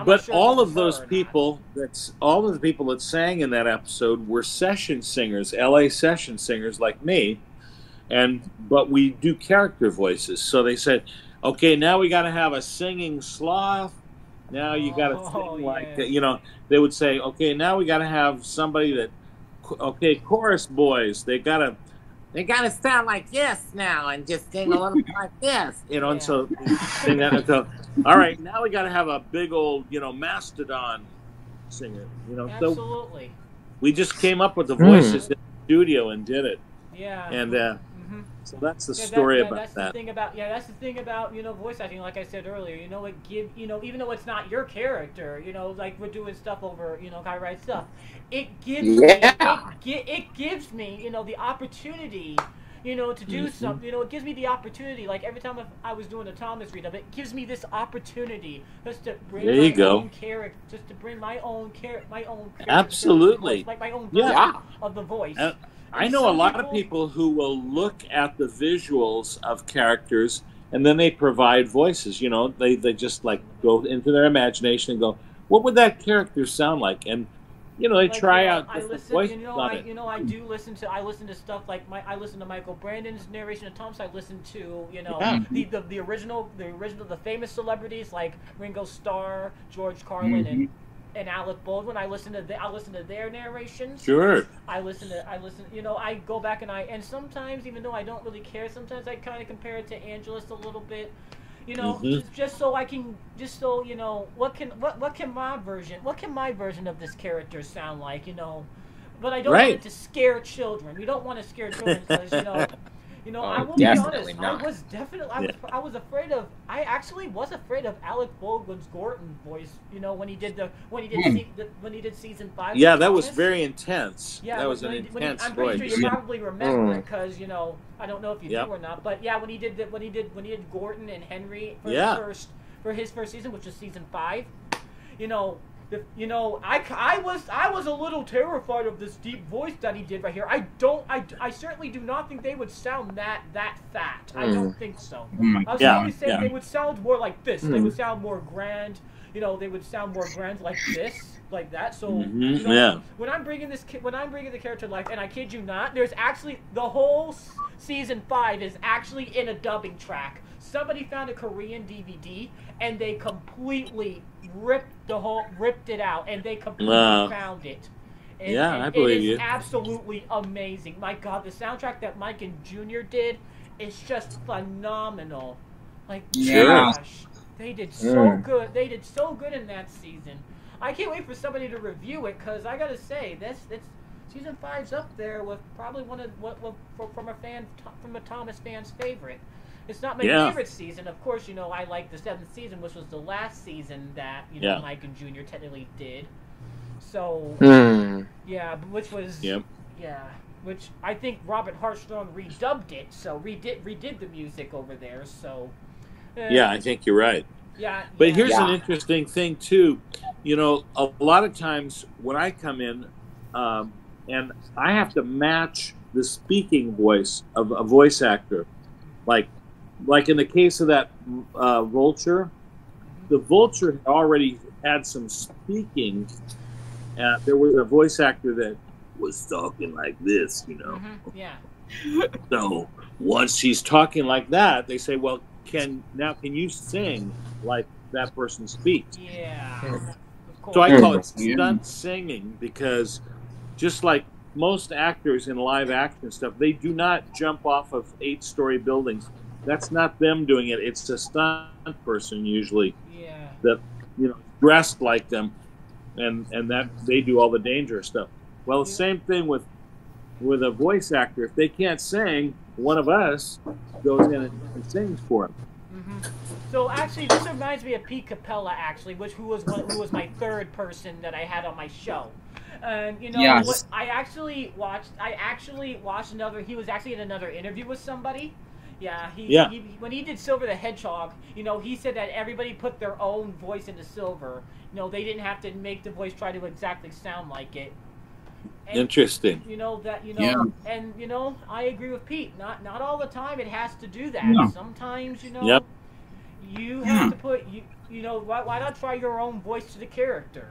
But all of those people that sang in that episode were session singers, LA session singers like me, but we do character voices. So they said, okay, now we got to have a singing sloth. Now you got to sing like, you know, they would say, okay, now we got to have somebody that, okay, chorus boys, they got to sound like this now and just sing a little like this, you know, and so, all right, now we got to have a big old, you know, mastodon singer, you know.
Absolutely.
So we just came up with the voices in the studio and did it.
Yeah.
And so that's the story about that.
That's the thing about, you know, voice acting. Like I said earlier, you know, even though it's not your character, you know, like we're doing stuff over, you know, I write stuff. It gives me, you know, the opportunity, you know, to do something. You know, it gives me the opportunity. Like every time I was doing a Thomas read of it, gives me this opportunity just to bring own character, just to bring my own character,
absolutely,
like my own version of the voice.
I know a lot of people who will look at the visuals of characters and then they provide voices. You know, they just like go into their imagination and go, what would that character sound like? And you know, they try out different voices on it.
I do listen to. I listen to stuff like I listen to Michael Brandon's narration of Thomas. I listen to the original, the famous celebrities like Ringo Starr, George Carlin, and Alec Baldwin. I listen to their narrations.
Sure.
I listen. You know, I go back and sometimes, even though I don't really care, sometimes I kind of compare it to Angelus a little bit. You know, just so you know, what can my version of this character sound like? You know, but I don't want it to scare children. We don't want to scare children because you know, I will be honest. I was afraid of. I actually was afraid of Alec Baldwin's Gorton voice. You know, when he did season 5.
Yeah, that was very intense.
Yeah,
that was an intense voice.
I'm pretty sure you probably remember it because you know, I don't know if you do or not, but yeah, when he did Gordon and Henry for his first season, which was season 5, you know. I was a little terrified of this deep voice that he did right here. I certainly do not think they would sound that fat. I don't think so. I was always saying they would sound more like this. They would sound more grand. You know, they would sound more grand like this, like that. So you know, when I'm bringing the character to life, and I kid you not, there's actually the whole season 5 is actually in a dubbing track. Somebody found a Korean DVD and they completely ripped it out, and they completely found it. And,
I believe you.
It is absolutely amazing. My God, the soundtrack that Mike and Junior did is just phenomenal. Like, gosh, they did so good. They did so good in that season. I can't wait for somebody to review it because I gotta say, this season 5's up there with probably one of from a Thomas fan's favorite. It's not my favorite season. Of course, you know, I like the 7th season, which was the last season that, you know, Mike and Junior technically did. So, which was, which I think Robert Hartstrong redubbed it, so redid the music over there, so.
I think you're right. But here's an interesting thing, too. You know, a lot of times when I come in, and I have to match the speaking voice of a voice actor, like in the case of that vulture, the vulture had already had some speaking. There was a voice actor that was talking like this, you know. So once he's talking like that, they say, well, can you sing like that person speaks? So I call it stunt singing because just like most actors in live action stuff, they do not jump off of 8-story buildings. That's not them doing it. It's a stunt person usually that, you know, dressed like them, and that they do all the dangerous stuff. Well, the same thing with a voice actor. If they can't sing, one of us goes in and sings for them.
So actually, this reminds me of Pete Capella, actually, who was my third person that I had on my show. And you know what? I actually watched another. He was actually in another interview with somebody. He when he did Silver the Hedgehog, you know, he said that everybody put their own voice into Silver. You know, they didn't have to make the voice try to exactly sound like it. And,
interesting.
You know that and you know, I agree with Pete. Not all the time it has to do that. Sometimes, you know, you have to put you know, why not try your own voice to the character?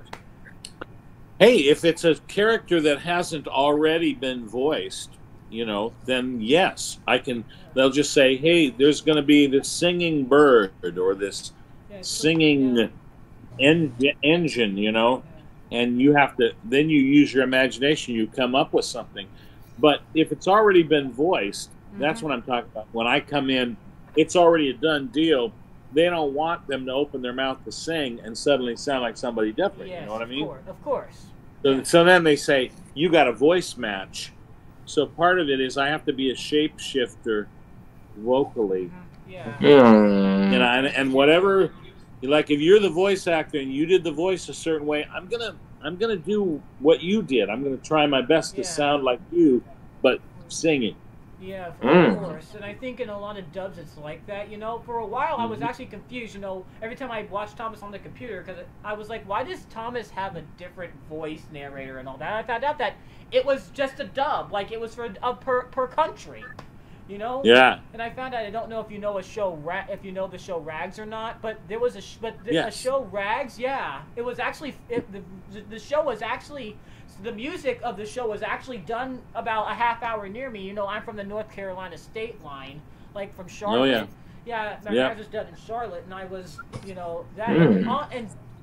Hey, if it's a character that hasn't already been voiced, you know, then yes, I can. They'll just say, "Hey, there's going to be this singing bird or this singing engine," you know, and you have to. Then you use your imagination. You come up with something. But if it's already been voiced, that's what I'm talking about. When I come in, it's already a done deal. They don't want them to open their mouth to sing and suddenly sound like somebody different. You know what I mean?
Of course.
So then they say, "You got a voice match." So part of it is I have to be a shapeshifter vocally. And whatever, like if you're the voice actor and you did the voice a certain way, I'm gonna do what you did. I'm gonna try my best to sound like you, but singing.
Yeah, of course. And I think in a lot of dubs it's like that. You know, for a while I was actually confused. You know, every time I watched Thomas on the computer, because I was like, why does Thomas have a different voice narrator and all that? I found out that it was just a dub, like it was for per country. You know?
Yeah.
And I found out, I don't know if you know if you know the show Rags or not, but there was a show Rags. Yeah, it was actually the show was actually. The music of the show was actually done about a half hour near me. You know, I'm from the North Carolina state line, like from Charlotte.
Oh, yeah.
Yeah, I was done in Charlotte, and I was, you know, that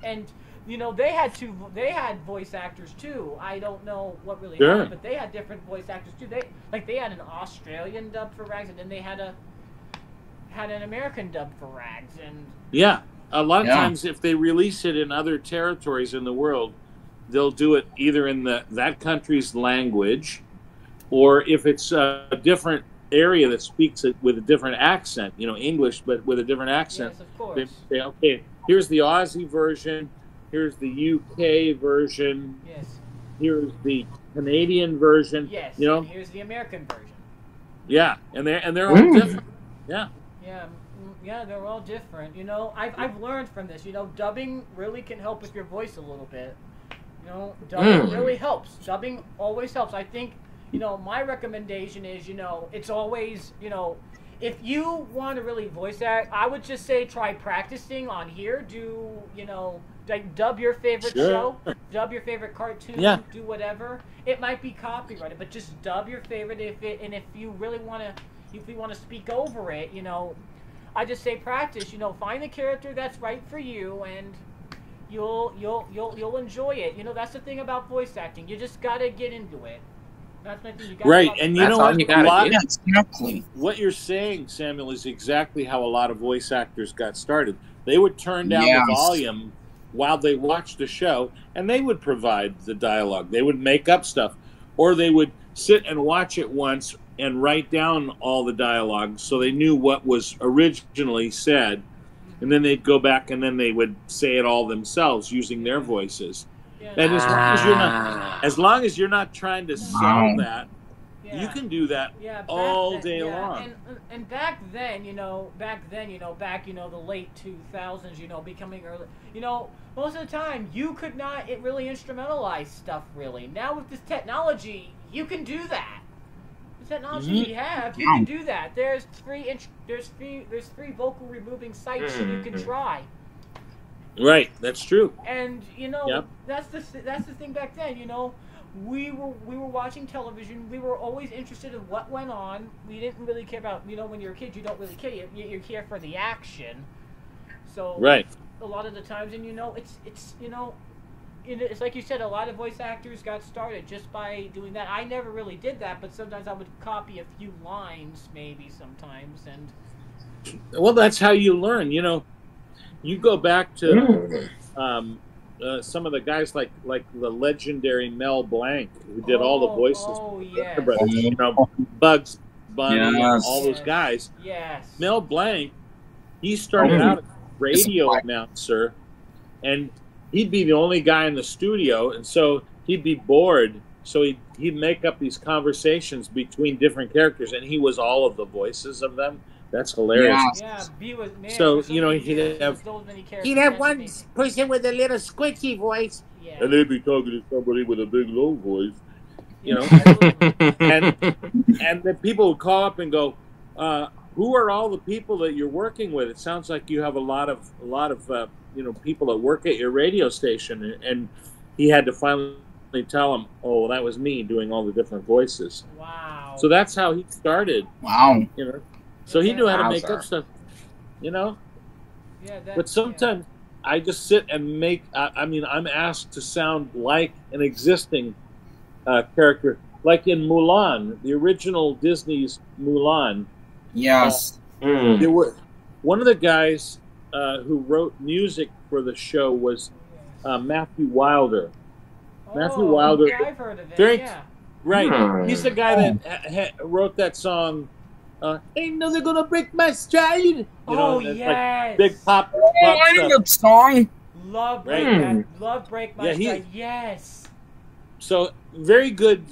and you know, they had voice actors too. I don't know what really happened, but they had different voice actors too. They had an Australian dub for Rags, and then they had an American dub for Rags, and
yeah, a lot of times if they release it in other territories in the world, they'll do it either in that country's language, or if it's a different area that speaks it with a different accent, you know, English, but with a different accent.
Yes, of course.
They say, okay, here's the Aussie version, here's the UK version,
yes,
here's the Canadian version,
yes,
you know,
and here's the American version.
Yeah, and they're all different. Yeah.
Yeah, they're all different. You know, I've learned from this. You know, dubbing really can help with your voice a little bit. You know, dubbing really helps. Dubbing always helps. I think, you know, my recommendation is, you know, it's always, you know, if you want to really voice act, I would just say try practicing on here. Do, you know, like dub your favorite show, dub your favorite cartoon, do whatever. It might be copyrighted, but just dub your favorite. If you really want to speak over it, you know, I just say practice. You know, find the character that's right for you, and you'll enjoy it. You know, that's the thing about voice acting. You just gotta get into it. That's my thing. You gotta
right, and you know what?
Exactly.
What you're saying, Samuel, is exactly how a lot of voice actors got started. They would turn down the volume while they watched the show, and they would provide the dialogue. They would make up stuff, or they would sit and watch it once and write down all the dialogue so they knew what was originally said. And then they'd go back and then they would say it all themselves using their voices. Yeah. And as long as you're not trying to sell that, you can do that all day long.
And back then, the late 2000s, becoming early, most of the time you could not really instrumentalize stuff really. Now with this technology, you can do that. Technology we have, you can do that. There's free vocal removing sites that you can try.
Right, that's true.
And that's the thing back then. We were watching television. We were always interested in what went on. We didn't really care about when you're a kid, you don't really care. You care for the action. So a lot of the times, and it's like you said, a lot of voice actors got started just by doing that. I never really did that, but sometimes I would copy a few lines, maybe sometimes. And
well, that's how you learn. You go back to some of the guys like the legendary Mel Blanc, who did all the voices.
Oh, yes.
Bugs Bunny, and all those guys.
Yes.
Mel Blanc, he started out as a radio announcer, and he'd be the only guy in the studio, and so he'd be bored. So he'd make up these conversations between different characters, and he was all of the voices of them. That's hilarious.
Yeah,
so he'd have one person with a little squishy voice, and they'd be talking to somebody with a big low voice. And then people would call up and go, "Who are all the people that you're working with? It sounds like you have a lot of people that work at your radio station." And he had to finally tell them, "Oh, that was me doing all the different voices."
Wow.
So that's how he started.
Wow.
So he knew how to make up stuff. Yeah. But sometimes I just sit and make. I'm asked to sound like an existing character, like in Mulan, the original Disney's Mulan.
Yes.
There were one of the guys who wrote music for the show was Matthew Wilder. Matthew Wilder.
Yeah, I've heard of it.
Right. He's the guy that wrote that song. Ain't nothing gonna break my stride.
Yes.
Like big pop.
I know that song.
Love break my stride. Yes.
so very good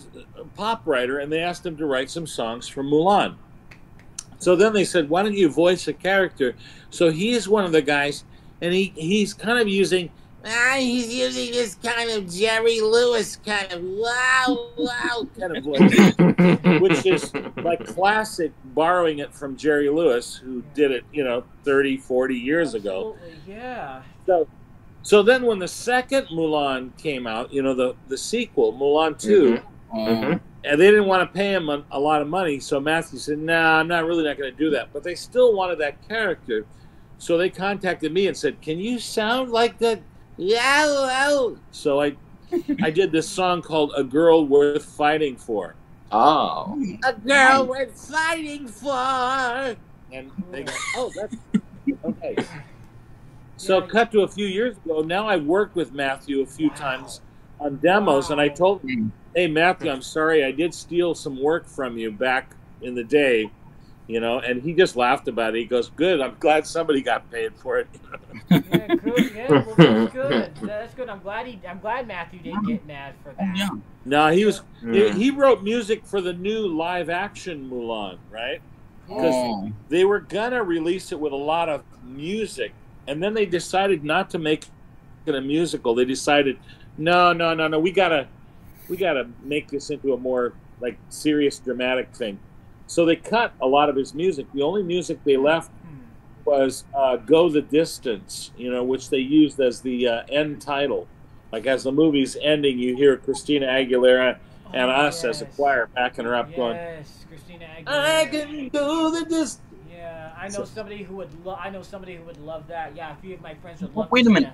pop writer, and they asked him to write some songs for Mulan. So then they said, why don't you voice a character? So he is one of the guys, and he's kind of using, he's using this kind of Jerry Lewis kind of wow kind of voice, which is like classic, borrowing it from Jerry Lewis, who did it, 30, 40 years ago.
Yeah.
So then when the second Mulan came out, the sequel, Mulan 2, and they didn't want to pay him a lot of money, so Matthew said, nah, I'm not going to do that. But they still wanted that character. So they contacted me and said, can you sound like that? Yeah. So I did this song called A Girl Worth Fighting For.
Oh.
A girl worth fighting for. And they go, oh, that's okay. So cut to a few years ago. Now I worked with Matthew a few times on demos, and I told him, hey, Matthew, I'm sorry, I did steal some work from you back in the day, and he just laughed about it. He goes, good, I'm glad somebody got paid for it.
Yeah, good. Yeah, well, that's good. That's good. I'm glad Matthew didn't get mad for that.
Yeah.
No, he wrote music for the new live-action Mulan, right? Because they were going to release it with a lot of music, and then they decided not to make it a musical. They decided, no, we gotta make this into a more like serious, dramatic thing. So they cut a lot of his music. The only music they left was "Go the Distance," which they used as the end title. Like as the movie's ending, you hear Christina Aguilera and us as a choir backing her up, going,
Christina Aguilera.
I can go the distance.
Yeah, I know somebody who would love that. Yeah, a few of my friends would love.
Wait a minute.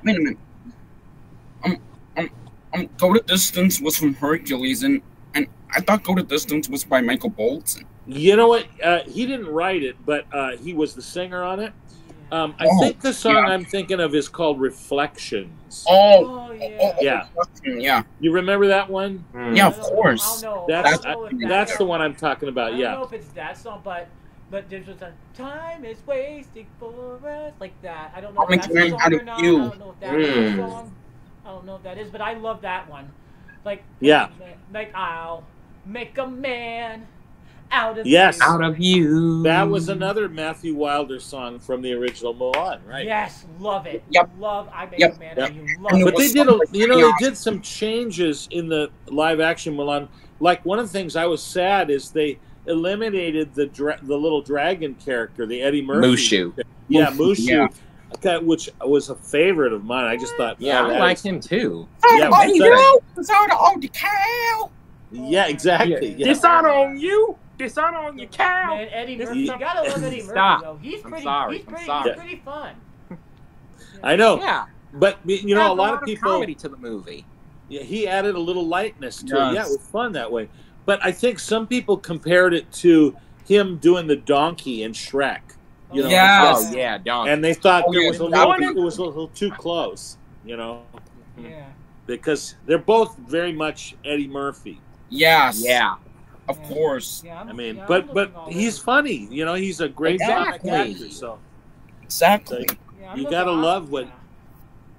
Go the Distance was from Hercules, and I thought Go the Distance was by Michael Bolton.
You know what? He didn't write it, but he was the singer on it. I think the song I'm thinking of is called Reflections.
Yeah.
You remember that one?
Yeah, of course.
That's the one I'm talking about.
I don't know if it's that song, but there's just a time is wasting for us, like that. I don't know if that's the song or not. I don't know if that's the song. I don't know if that is, but I love that one. Like I'll make a man out of you.
Out of you.
That was another Matthew Wilder song from the original Mulan, right?
Yes, love it.
Yep.
I make a man out of you. Love
But
it.
they did some changes in the live action Mulan. Like one of the things I was sad is they eliminated the little dragon character, the Eddie Murphy.
Mushu.
Yeah, Mushu. Yeah. Which was a favorite of mine. I just thought,
I like him too.
Yeah,
Dishonor on the cow.
Yeah, exactly. Yeah.
Dishonor on you. Dishonor on your cow.
Man, Eddie Murphy. You gotta love Eddie Murphy though. He's pretty fun.
I know.
Yeah.
But a lot of people
comedy to the movie.
Yeah, he added a little lightness to it. Yeah, it was fun that way. But I think some people compared it to him doing the donkey in Shrek.
Donkey.
And they thought it was a little too close,
Yeah.
Because they're both very much Eddie Murphy.
Yes.
Yeah.
Of course.
Yeah,
but he's funny. He's a great actor. So
exactly.
You gotta love what.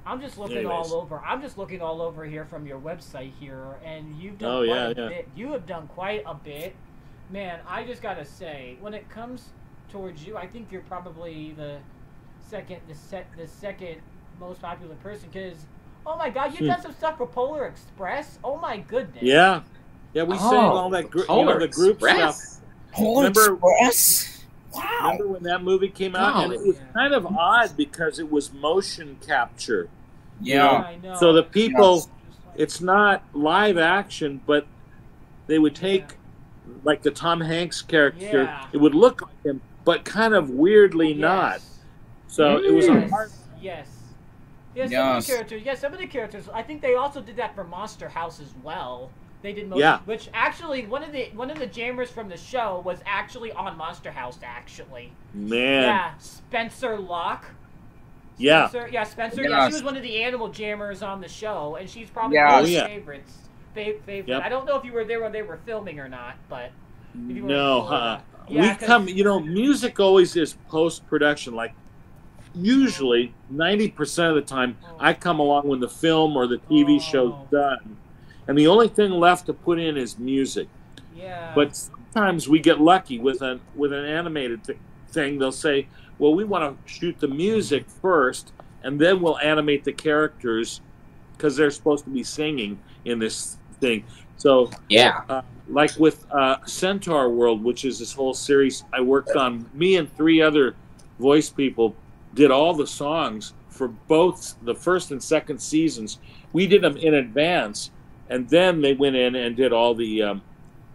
I'm just looking all over. I'm just looking all over here from your website here, and you've done quite a bit. You have done quite a bit, man. I just gotta say, when it comes towards you, I think you're probably the second most popular person. Because, oh my God, you've done some stuff for Polar Express. Oh my goodness.
Yeah, we sang all that the group stuff.
Polar Express. Wow.
Remember when that movie came out? And it was kind of odd because it was motion capture.
Yeah.
I know.
So the people, it's not live action, but they would take like the Tom Hanks character.
Yeah.
It would look like him, but kind of weirdly not. So it was a hard.
Yes. Yeah, some of the characters. Yeah, some of the characters. I think they also did that for Monster House as well. They did motion, which actually one of the jammers from the show was actually on Monster House. Actually,
man.
Yeah, Spencer Locke.
Spencer,
Spencer. Yeah, she was one of the animal jammers on the show, and she's probably one of my favorites. Favorite. Yep. I don't know if you were there when they were filming or not, but if you were
we come. Music always is post production. Like usually 90% of the time, I come along when the film or the TV show's done. and the only thing left to put in is music.
Yeah.
But sometimes we get lucky with an animated thing. They'll say, well, we want to shoot the music first, and then we'll animate the characters because they're supposed to be singing in this thing. So like with Centaur World, which is this whole series I worked on, me and 3 other voice people did all the songs for both the first and second seasons. We did them in advance, and then they went in and did all the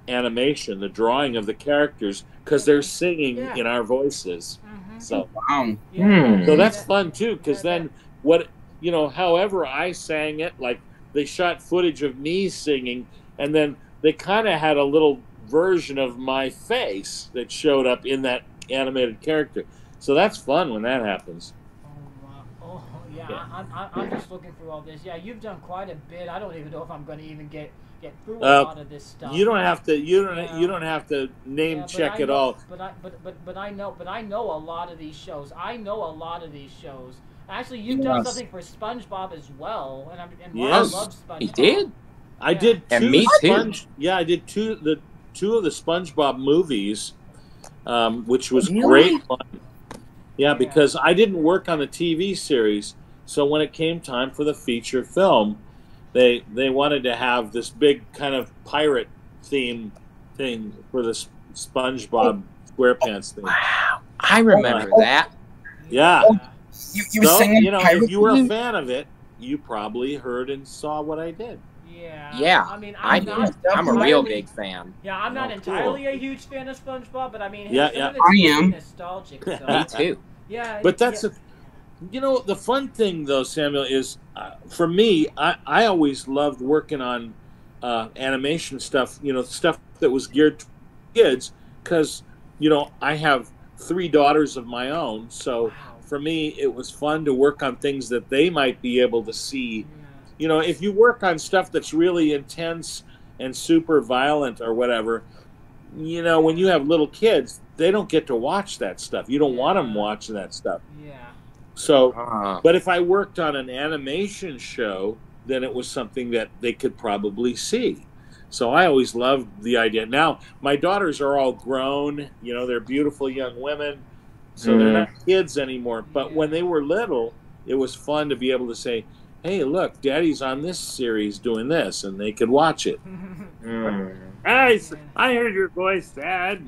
animation, the drawing of the characters, because they're singing in our voices. So so that's fun too, because then however I sang it, like they shot footage of me singing, and then they kind of had a little version of my face that showed up in that animated character. So that's fun when that happens.
I'm just looking through all this. Yeah, you've done quite a bit. I don't even know if I'm going to even get through a lot of this stuff.
You don't have to. You don't have to name check it all.
But I know a lot of these shows. Actually, you've done something for SpongeBob as well, and I love SpongeBob.
He did.
I did 2.
And me too.
Yeah, I did 2 of the SpongeBob movies, which was great fun. Yeah, because I didn't work on the TV series, so when it came time for the feature film, they wanted to have this big kind of pirate theme thing for the SpongeBob SquarePants thing.
Wow, I remember that.
Yeah.
You were singing
if you were a fan of it, you probably heard and saw what I did.
Yeah.
I mean,
I'm a real big fan.
Yeah, I'm not entirely a huge fan of SpongeBob, but I mean,
I am
nostalgic. So.
Me too.
Yeah,
but that's the fun thing though, Samuel, is for me, I always loved working on animation stuff. Stuff that was geared to kids, because I have 3 daughters of my own, so for me it was fun to work on things that they might be able to see. If you work on stuff that's really intense and super violent or whatever, when you have little kids, they don't get to watch that stuff. You don't want them watching that stuff.
Yeah.
So, but if I worked on an animation show, then it was something that they could probably see. So I always loved the idea. Now, my daughters are all grown. They're beautiful young women. So they're not kids anymore. But when they were little, it was fun to be able to say, hey, look, Daddy's on this series doing this, and they could watch it. I heard your voice, Dad,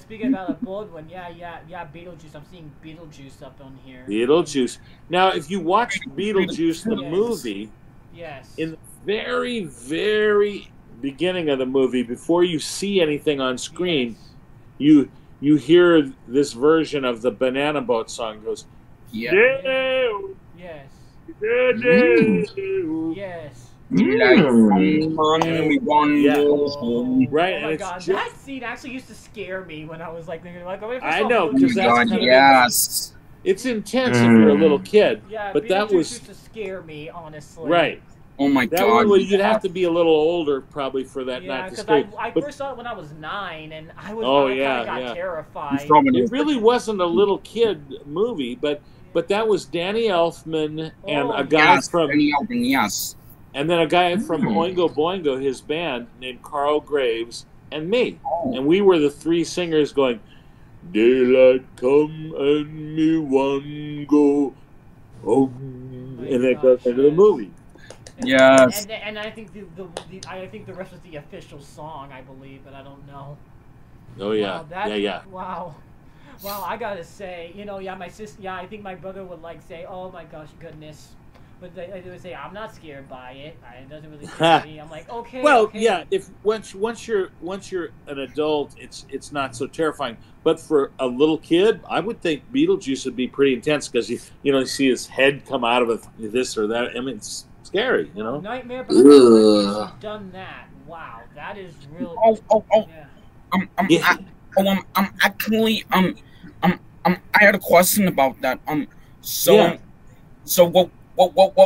Speaking about a bold one, Beetlejuice. I'm seeing Beetlejuice up on here.
Beetlejuice. Now, if you watch Beetlejuice, the movie, in the very, very beginning of the movie, before you see anything on screen, you hear this version of the Banana Boat song. It goes,
Yes.
Right.
Oh my God, that scene actually used to scare me when I was thinking
I know, because that's it's intense if you're a little kid.
Yeah,
but that was
used to scare me, honestly.
Right.
Oh my God!
You'd have to be a little older probably for that not to scare.
I first saw it when I was 9, and I was got terrified.
It really wasn't a little kid movie, but that was Danny Elfman and a guy from
Danny Elfman,
and then a guy from Oingo Boingo, his band, named Carl Graves, and me, and we were the 3 singers going, "Daylight come and me one go home," and then goes into the movie.
Yes.
And I think I think the rest was the official song, I believe, but I don't know.
Oh yeah,
Wow. Wow, I gotta say, my sister, I think my brother would say, oh my gosh, goodness. But they would say, I'm not scared by it. It doesn't really scare me. I'm like, okay.
Well,
okay.
yeah, if once you're an adult, it's not so terrifying. But for a little kid, I would think Beetlejuice would be pretty intense, because you see his head come out of this or that. I mean, it's scary,
Nightmare Before Christmas, you've done that. Wow, that is really.
I had a question about that. So what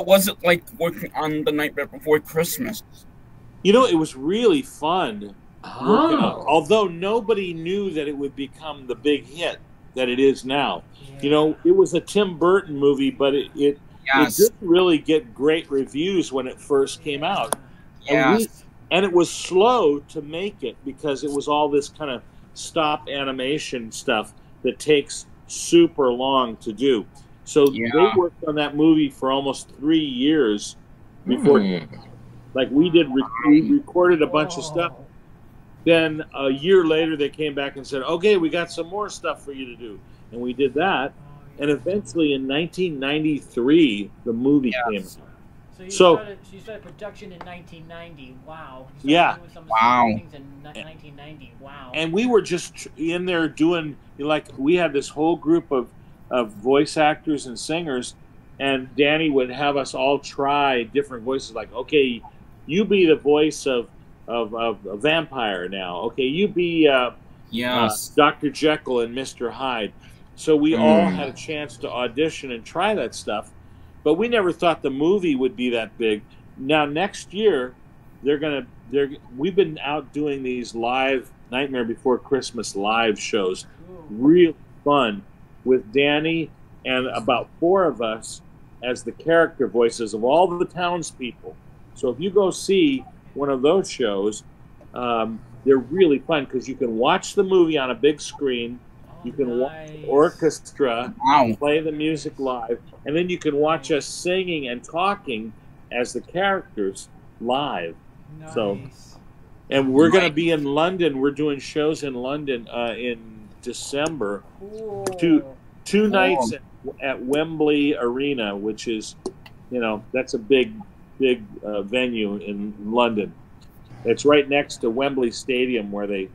was it like working on The Nightmare Before Christmas?
It was really fun. Although nobody knew that it would become the big hit that it is now. It was a Tim Burton movie, but
Yes.
didn't really get great reviews when it first came out.
Yes.
And it was slow to make it because it was all this kind of stop animation stuff that takes super long to do. So they worked on that movie for almost 3 years before, like we recorded a bunch of stuff. Then a year later, they came back and said, okay, we got some more stuff for you to do. And we did that. And eventually in 1993, the movie came out.
So you started production in 1990. Wow.
Yeah.
Wow.
Things in 1990. Wow.
And we were just in there doing, like, we had this whole group of voice actors and singers, and Danny would have us all try different voices. Like, okay, you be the voice of a vampire now. Okay, you be Dr. Jekyll and Mr. Hyde. So we all had a chance to audition and try that stuff. But we never thought the movie would be that big. Now next year, we've been out doing these live Nightmare Before Christmas live shows, real fun, with Danny and about 4 of us as the character voices of all the townspeople. So if you go see one of those shows, they're really fun because you can watch the movie on a big screen. You can watch the orchestra play the music live, and then you can watch us singing and talking as the characters live.
Nice.
So, and we're going to be in London. We're doing shows in London in December.
Cool.
Two nights at Wembley Arena, which is, that's a big venue in London. It's right next to Wembley Stadium where they,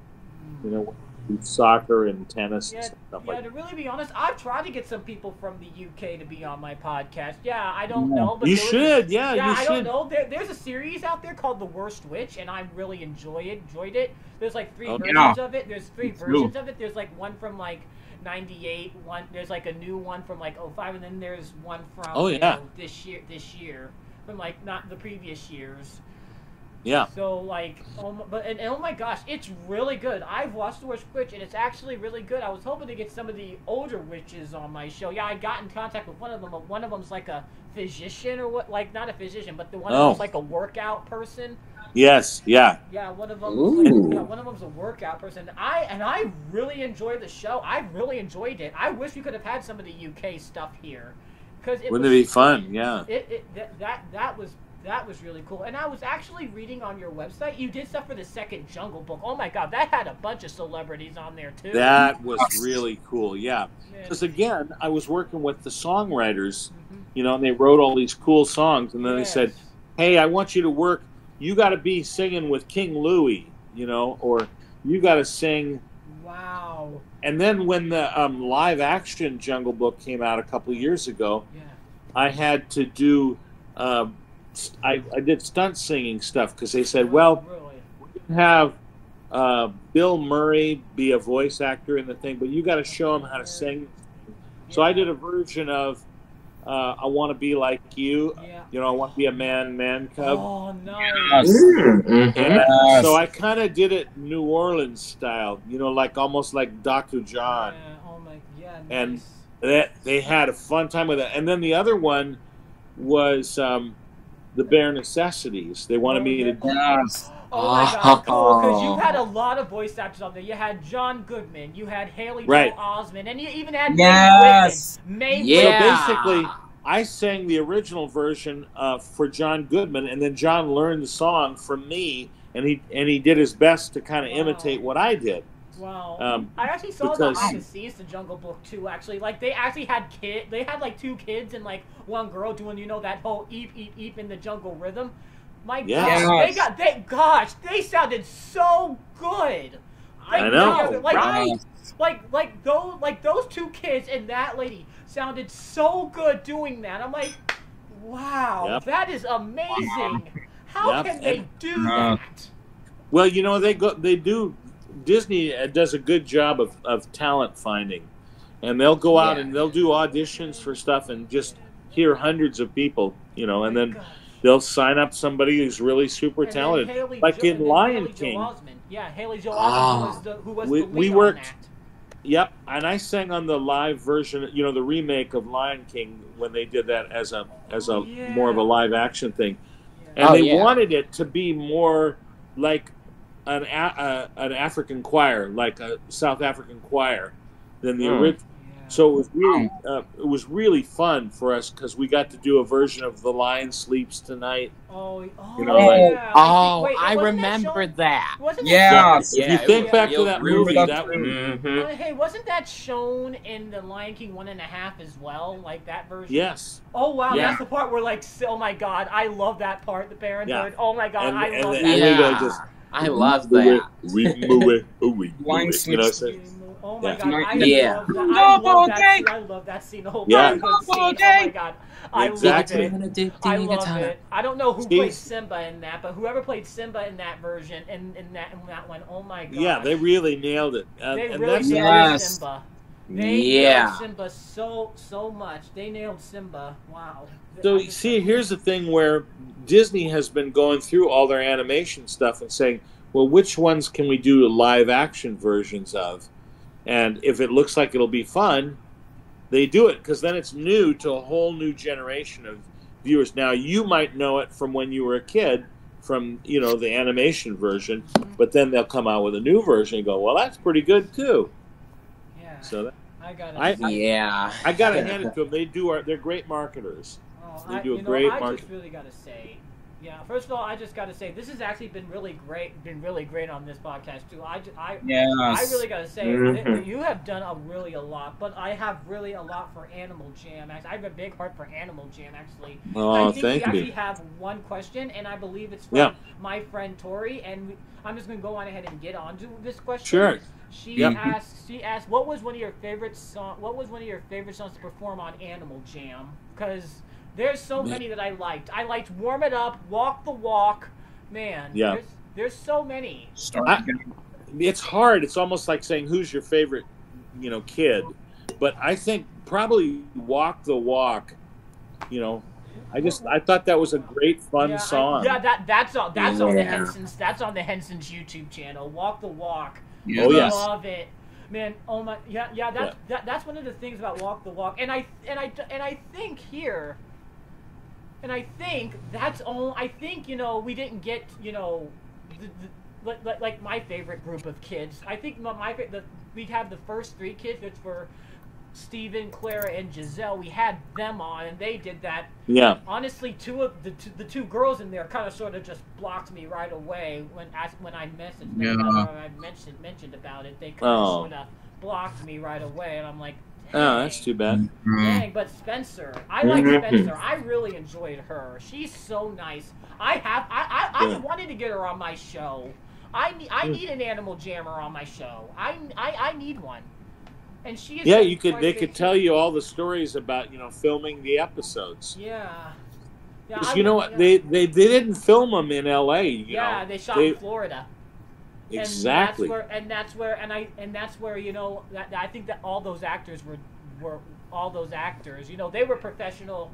soccer and tennis and stuff like that.
To really be honest, I've tried to get some people from the UK to be on my podcast. Yeah, I don't know. But
you should. You
I
should.
don't know. There's a series out there called The Worst Witch, and I really enjoyed it. There's like 3 versions of it. There's 3 versions of it. There's like one from like 98, there's like a new one from like 05, and then there's one from this year from like not the previous years.
Yeah.
So like, oh my gosh, it's really good. I've watched The Worst Witch, and it's actually really good. I was hoping to get some of the older witches on my show. Yeah, I got in contact with one of them. But one of them's like a physician or what? Like not a physician, but the one of them's like a workout person.
Yes. Yeah.
Yeah, one of them's a workout person. I really enjoyed the show. I really enjoyed it. I wish we could have had some of the UK stuff here, because
wouldn't it be fun? Yeah.
That was really cool. And I was actually reading on your website, you did stuff for the second Jungle Book. Oh my God, that had a bunch of celebrities on there too.
That was really cool, yeah. Because again, I was working with the songwriters, and they wrote all these cool songs, and then they said, hey, I want you to work, you got to be singing with King Louie, or you got to sing.
Wow.
And then when the live action Jungle Book came out a couple of years ago, I had to do... I did stunt singing stuff because they said, well, we can have Bill Murray be a voice actor in the thing, but you got to show him how to sing. So I did a version of I Want to Be Like You. I want to be a man cub.
Oh, nice.
And so I kind of did it New Orleans style, like almost like Dr. John.
Nice.
And they had a fun time with it. And then the other one was The Bare Necessities. They wanted me to do.
Oh my God, cool! Because you had a lot of voice actors on there. You had John Goodman, you had Haley Joel Osment, and you even had Mae Whitman.
So basically, I sang the original version for John Goodman, and then John learned the song from me, and he did his best to kind of imitate what I did.
Wow. I actually saw the behind the scenes to Jungle Book 2, actually. Like, they actually had they had like 2 kids and like 1 girl doing, that whole eep, eep, eep in the jungle rhythm. My gosh, they sounded so good.
I know.
Like those 2 kids and that lady sounded so good doing that. I'm like, wow, that is amazing. How can they do that?
Well, they do. Disney does a good job of talent finding, and they'll go out and they'll do auditions for stuff and just hear hundreds of people, and then they'll sign up somebody who's really super talented, like in Lion King.
Haley Joel Osment, who was the lead
we worked.
on that.
Yep, and I sang on the live version, you know, the remake of Lion King when they did that as a more of a live action thing, and they wanted it to be more like an African choir, like a South African choir, than the original. So it was really fun for us because we got to do a version of The Lion Sleeps Tonight.
I remember that.
If you think back to that movie,
hey, wasn't that shown in the Lion King 1.5 as well? Like that version?
Yes.
Oh wow, that's the part where like, oh my god, I love that part. The parenthood. Oh my god, I love that.
I love that.
Lion Sleeps.
Oh my god, I love that scene. The whole scene. Oh my god, I love it. I love it. I don't know who played Simba in that, but whoever played Simba in that version, in that one, oh my god.
Yeah, they really nailed it.
They really nailed Simba. They nailed Simba so much. They nailed Simba. Wow.
So see, here's the thing where Disney has been going through all their animation stuff and saying, well, which ones can we do live action versions of? And if it looks like it'll be fun, they do it, because then it's new to a whole new generation of viewers. Now, you might know it from when you were a kid, from, you know, the animation version, but then they'll come out with a new version and go, well, that's pretty good too.
Yeah.
So
I gotta
hand it to them. They're great marketers. They do a great marketing.
I just really gotta say, first of all, I just gotta say this has actually been really great on this podcast too. I really gotta say you have done a lot, but I have really a lot for Animal Jam. I have a big heart for Animal Jam actually.
Oh,
I think
thank
we
you.
actually have one question, and I believe it's from my friend Tori, and I'm just gonna go on ahead and get on to this question.
Sure.
She asked, what was one of your favorite songs to perform on Animal Jam? Because there's so many that I liked. I liked Warm It Up, Walk the Walk. Man, there's so many.
It's hard. It's almost like saying who's your favorite, kid. But I think probably Walk the Walk. I thought that was a great fun song.
That's on the Hensons. That's on the Hensons YouTube channel. Walk the Walk.
Yeah. Oh yes.
Love it. Man, oh my, that's one of the things about Walk the Walk, and I think here. And I think that's all. I think we didn't get like my favorite group of kids. I think we'd have the first 3 kids, which were Steven, Clara, and Giselle. We had them on, and they did that.
Yeah.
Honestly, the two girls in there kind of sort of just blocked me right away when I messaged them. I mentioned about it. They kind of sort of blocked me right away, and I'm like.
Oh, that's too bad.
Dang, but Spencer, I like Spencer. I really enjoyed her. She's so nice. I wanted to get her on my show. I need an Animal Jammer on my show. I need one. And she is.
Yeah, they could tell you all the stories about filming the episodes.
Yeah.
Because what they didn't film them in L.A.
They shot in Florida.
Exactly.
And that's where I think that all those actors were all those actors. They were professional.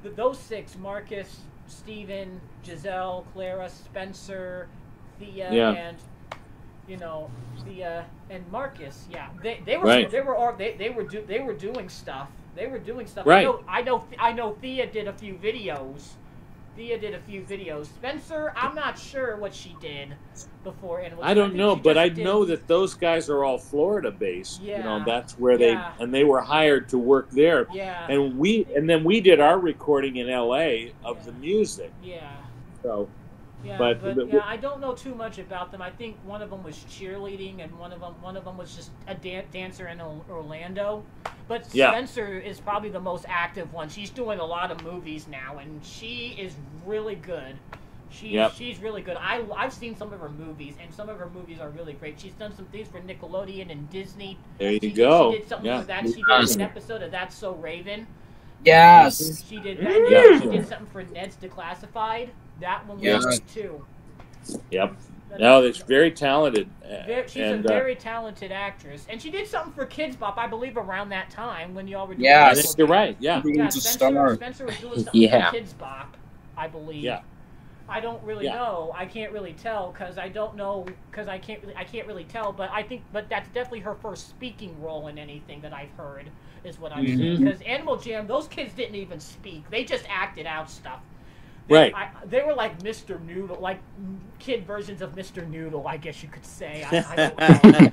Those 6: Marcus, Steven, Giselle, Clara, Spencer, Thea, and Thea and Marcus. Yeah, they were doing stuff. They were doing stuff.
Right.
I know. Thea did a few videos. Spencer, I'm not sure what she did before Animal Jam.
I don't know, but I know that those guys are all Florida based.
Yeah.
That's where they were hired to work there.
Yeah.
And then we did our recording in LA of the music.
Yeah.
So
Yeah, but I don't know too much about them. I think one of them was cheerleading, and one of them was just a dancer in Orlando. But Spencer is probably the most active one. She's doing a lot of movies now, and she is really good. She's really good. I've seen some of her movies, and some of her movies are really great. She's done some things for Nickelodeon and Disney.
There you go.
She did something for that. She did an episode of That's So Raven.
Yes.
She did that. Yeah. She did something for Ned's Declassified. That one was good too.
Yep. No, it's very talented.
She's a very talented actress, and she did something for Kids Bop, I believe, around that time when y'all were doing.
Yeah, I think you're right. Yeah.
Spencer was doing something for Kids Bop, I believe.
Yeah.
I don't really know. I can't really tell because I don't know because I can't really tell. But I think that's definitely her first speaking role in anything that I've heard is what I'm saying. Because Animal Jam, those kids didn't even speak. They just acted out stuff. They were like Mr. Noodle, like kid versions of Mr. Noodle, I guess you could say. I don't know.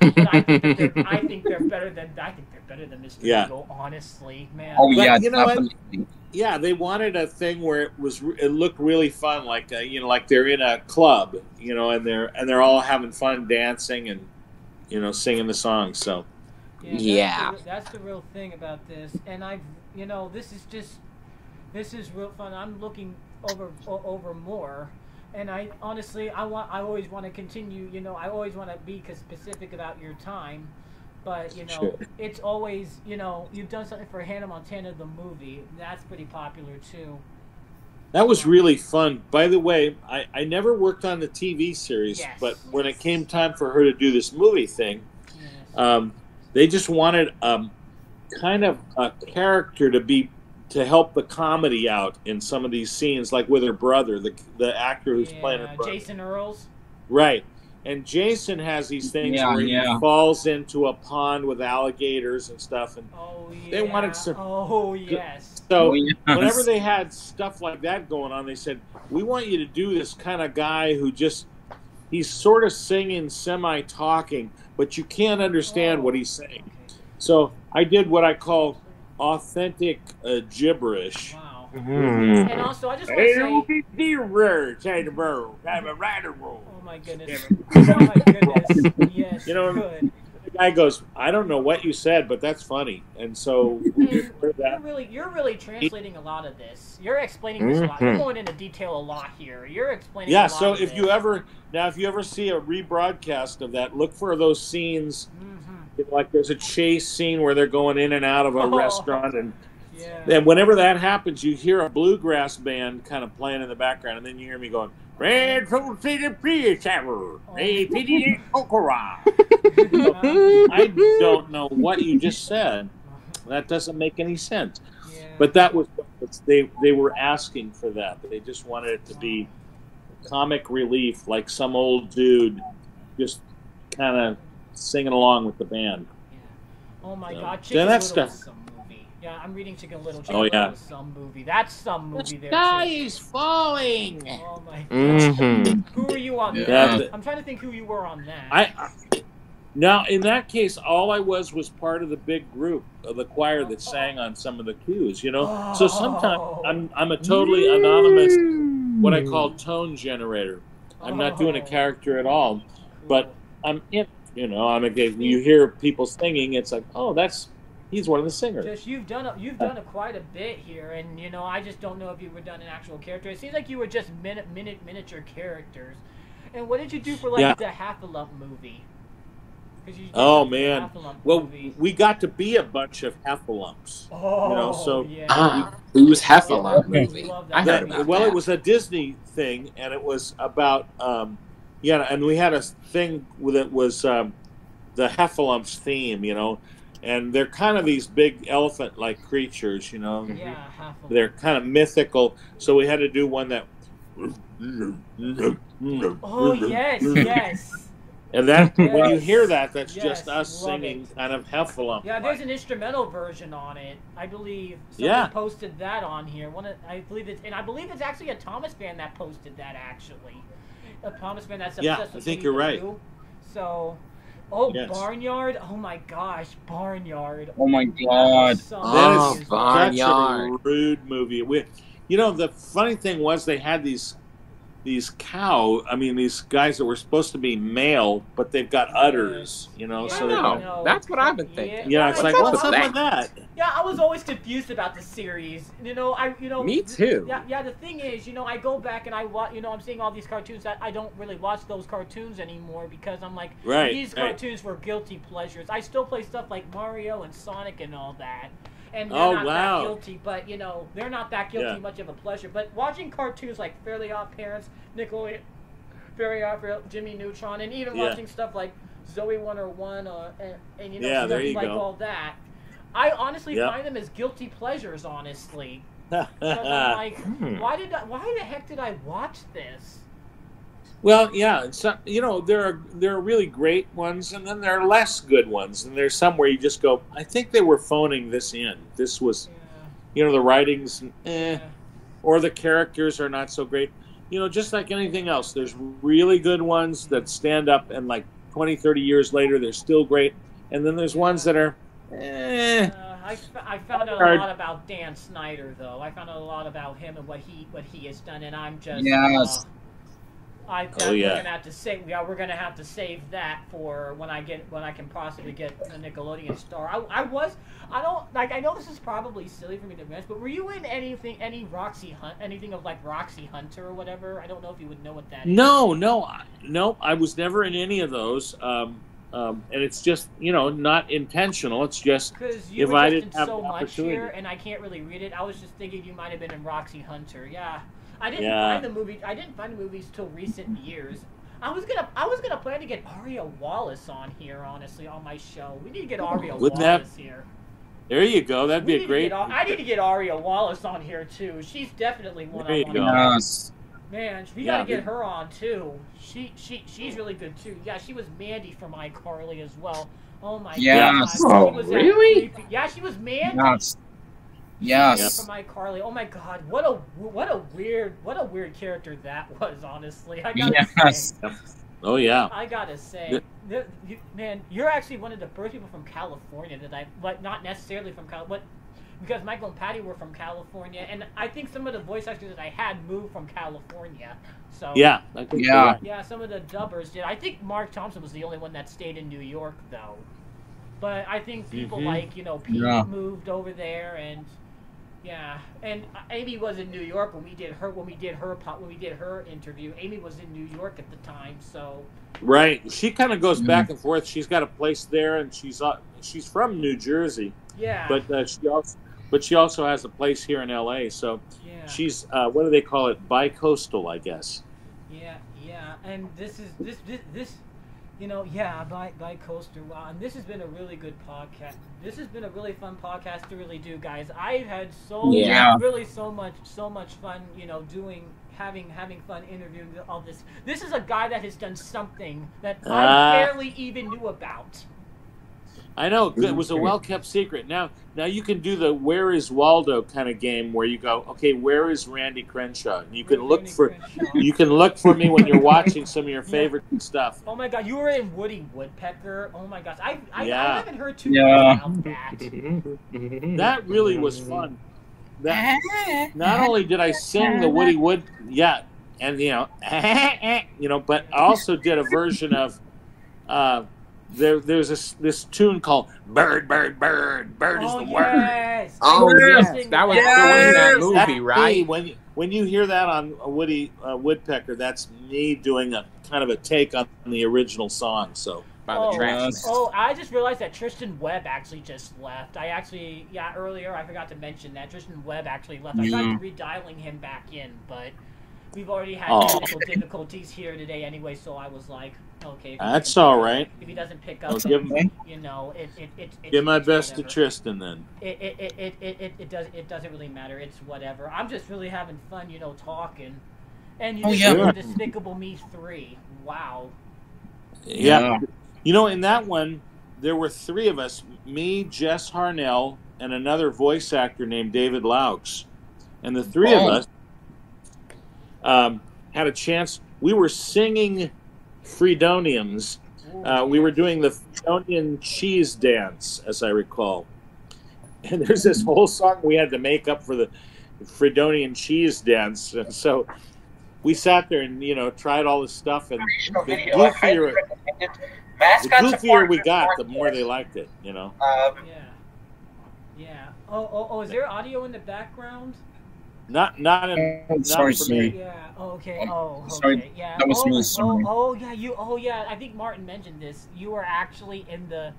But I think they're better than Mr. Noodle, honestly, man.
Oh yeah,
but, you know
definitely.
what? Yeah, they wanted a thing where it looked really fun, like like they're in a club, and they're all having fun dancing and singing the songs. So
that's the real thing about this, and this is real fun. I'm looking over more, and I always want to continue. I always want to be specific about your time. But, it's always, you've done something for Hannah Montana, the movie. That's pretty popular, too.
That was really fun. By the way, I never worked on the TV series, but when it came time for her to do this movie thing, they just wanted kind of a character to help the comedy out in some of these scenes, like with her brother, the actor who's playing her brother.
Jason Earls.
Right. And Jason has these things where he falls into a pond with alligators and stuff, and they wanted some.
Oh yes.
So whenever they had stuff like that going on, they said, "We want you to do this kind of guy who he's sort of singing, semi-talking, but you can't understand what he's saying." So I did what I call authentic gibberish.
Wow. And also, I just want to say, oh my goodness, yes, good.
The guy goes, "I don't know what you said, but that's funny," and so
you're really translating a lot of this. You're explaining this a lot. You're going into detail a lot here. You're explaining.
Yeah.
A lot
So
of
if
this.
you ever see a rebroadcast of that, look for those scenes. Like there's a chase scene where they're going in and out of a restaurant, and whenever that happens, you hear a bluegrass band kind of playing in the background, and then you hear me going, "Red Full City Prius Tower, APD Okora." I don't know what you just said. That doesn't make any sense. But that was they were asking for that. They just wanted it to be comic relief, like some old dude just kind of singing along with the band.
Oh my God, Chicken Little is some movie. Yeah, I'm reading Chicken Little. Chicken Little is some movie. That's some movie there. The sky is falling. Oh my God. Who are you on that? I'm trying to think who you were on that.
Now, in that case, all I was part of the big group of the choir that sang on some of the cues, So sometimes I'm a totally anonymous, what I call tone generator. I'm not doing a character at all, but I'm in. You hear people singing, it's like, oh, he's one of the singers.
Just you've done quite a bit here, and I just don't know if you were done an actual character. It seems like you were just miniature characters. And what did you do for the Heffalump movie?
Oh man, well we got to be a bunch of Heffalumps.
Who's Heffalump movie? I heard about that.
It was a Disney thing, and it was about. And we had a thing that was the Heffalumps theme, and they're kind of these big elephant-like creatures, They're kind of mythical, so we had to do one that.
Oh yes.
And that when you hear that, that's just us singing kind of Heffalump.
Yeah, there's an instrumental version on it. I believe someone posted that on here. I believe it's actually a Thomas fan that posted that actually. A Thomas fan that's obsessed with
I think you're right.
So, Barnyard. Oh my gosh, Barnyard.
Oh my God.
That is
Barnyard.
Such a rude movie. The funny thing was they had these these guys that were supposed to be male, but they've got udders, so
that's what I've been thinking.
Yeah, it's like, what's up with that?
Yeah, I was always confused about the series.
Me too.
Yeah. The thing is, I go back and I watch. I'm seeing all these cartoons that I don't really watch those cartoons anymore because I'm like, these cartoons were guilty pleasures. I still play stuff like Mario and Sonic and all that. And they're not that guilty, but they're not that guilty much of a pleasure. But watching cartoons like Fairly Odd Parents, Nickelodeon, Very Odd, Jimmy Neutron, and even watching stuff like Zoe 101 and stuff like all that, I honestly find them as guilty pleasures, honestly. Because I'm like, why the heck did I watch this?
Well, yeah, there are really great ones, and then there are less good ones, and there's some where you just go, I think they were phoning this in. This was, the writings, or the characters are not so great. Just like anything else, there's really good ones that stand up, and like 20, 30 years later, they're still great, and then there's ones that are,
I found out a lot about Dan Snyder, though. I found out a lot about him and what he has done, and I'm just we're gonna have to save. Yeah, we're gonna have to save that for when I can possibly get a Nickelodeon star. I know this is probably silly for me to mention, but were you in anything of like Roxy Hunter or whatever? I don't know if you would know what that is.
No, I was never in any of those. And it's just, not intentional. It's just
because you were just in so much here, and I can't really read it. I was just thinking you might have been in Roxy Hunter. Yeah, I didn't find the movie. I didn't find the movies till recent years. I was gonna plan to get Aria Wallace on here, honestly, on my show. We need to get Aria Wallace here.
There you go. That'd be a great.
I need to get Aria Wallace on here too. She's definitely one I want to get. Man, we gotta get her on too. She's really good too. Yeah, she was Mandy from iCarly as well. Oh my god.
Oh,
really?
Yeah, she was Mandy.
Yes.
From iCarly. Oh my god, what a weird character that was. Honestly, I gotta say.
Oh yeah.
I gotta say, man, you're actually one of the first people from California but not necessarily from California. Because Michael and Patty were from California, and I think some of the voice actors that I had moved from California. So
yeah, I think
yeah, some of the dubbers did. I think Mark Thompson was the only one that stayed in New York, though. But I think people like Pete moved over there, and and Amy was in New York when we did her interview. Amy was in New York at the time, so.
Right, she kind of goes back and forth. She's got a place there, and she's from New Jersey.
Yeah.
But she also has a place here in L.A. So she's what do they call it? Bi-coastal, I guess.
Yeah, and this bi-coastal. Wow, and this has been a really good podcast. This has been a really fun podcast to really do, guys. I've had so much fun, having fun interviewing all this. This is a guy that has done something that I barely even knew about.
I know, it was a well-kept secret. Now you can do the "Where is Waldo" kind of game where you go, okay, where is Randy Crenshaw? And you can look for me when you're watching some of your favorite stuff.
Oh my God, you were in Woody Woodpecker. Oh my gosh, I haven't heard too much about that.
That really was fun. Not only did I sing the Woody Wood, and but I also did a version of. There's this tune called "Bird, Bird, Bird, Bird is the word."
Oh yes, that was in that movie, right?
When you hear that on a Woody Woodpecker, that's me doing a kind of a take on the original song. So
by the track.
I just realized that Triston Webb actually just left. Earlier I forgot to mention that Triston Webb actually left. I tried redialing him back in, but we've already had technical difficulties here today anyway. So I was like. Okay.
That's all right.
If he doesn't pick up,
give my best to Tristan then.
It doesn't really matter. It's whatever. I'm just really having fun, talking. And Despicable Me 3. Wow.
Yeah. In that one, there were three of us: me, Jess Harnell, and another voice actor named David Laux. And the three of us had a chance. We were singing Fredonians. We were doing the Fredonian cheese dance, as I recall. And there's this whole song we had to make up for the Fredonian cheese dance. And so we sat there and, tried all this stuff. And the goofier we got, the more they liked it,
Yeah. Oh, is there audio in the background?
Not
sorry.
For me.
Yeah. Okay. Oh. Okay.
Sorry.
Yeah.
That was me. Sorry.
Yeah. I think Martin mentioned this. You were actually in the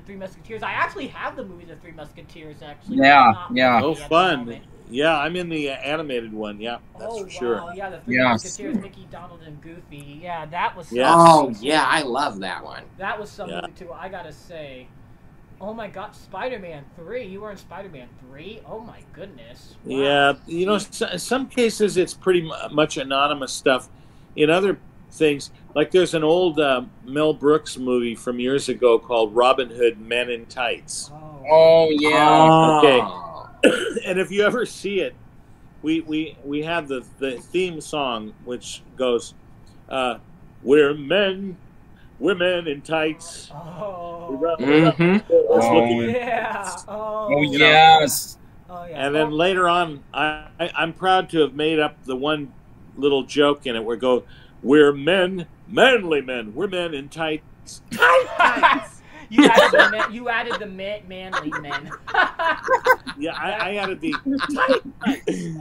Three Musketeers. I actually have the movie The Three Musketeers. Actually.
Yeah.
Oh, fun. Yeah, I'm in the animated one. Yeah, that's for sure.
Oh, yeah, The Three Musketeers, Mickey, Donald, and Goofy. Yeah, that was.
Oh, yeah, I love that one.
That was some movie too. I gotta say. Oh my God, Spider-Man 3. You were in Spider-Man 3. Oh my goodness. Wow.
Yeah, you know, some cases it's pretty much anonymous stuff. In other things, like there's an old Mel Brooks movie from years ago called Robin Hood Men in Tights.
Oh yeah.
Okay. And if you ever see it, we have the theme song which goes, we're men in tights.
Oh.
Oh
yeah.
Oh yes.
Oh yeah.
And then later on, I'm proud to have made up the one little joke in it where go, we're men, manly men. We're men in tights.
Tights. You added the manly men.
Yeah, I added the tight.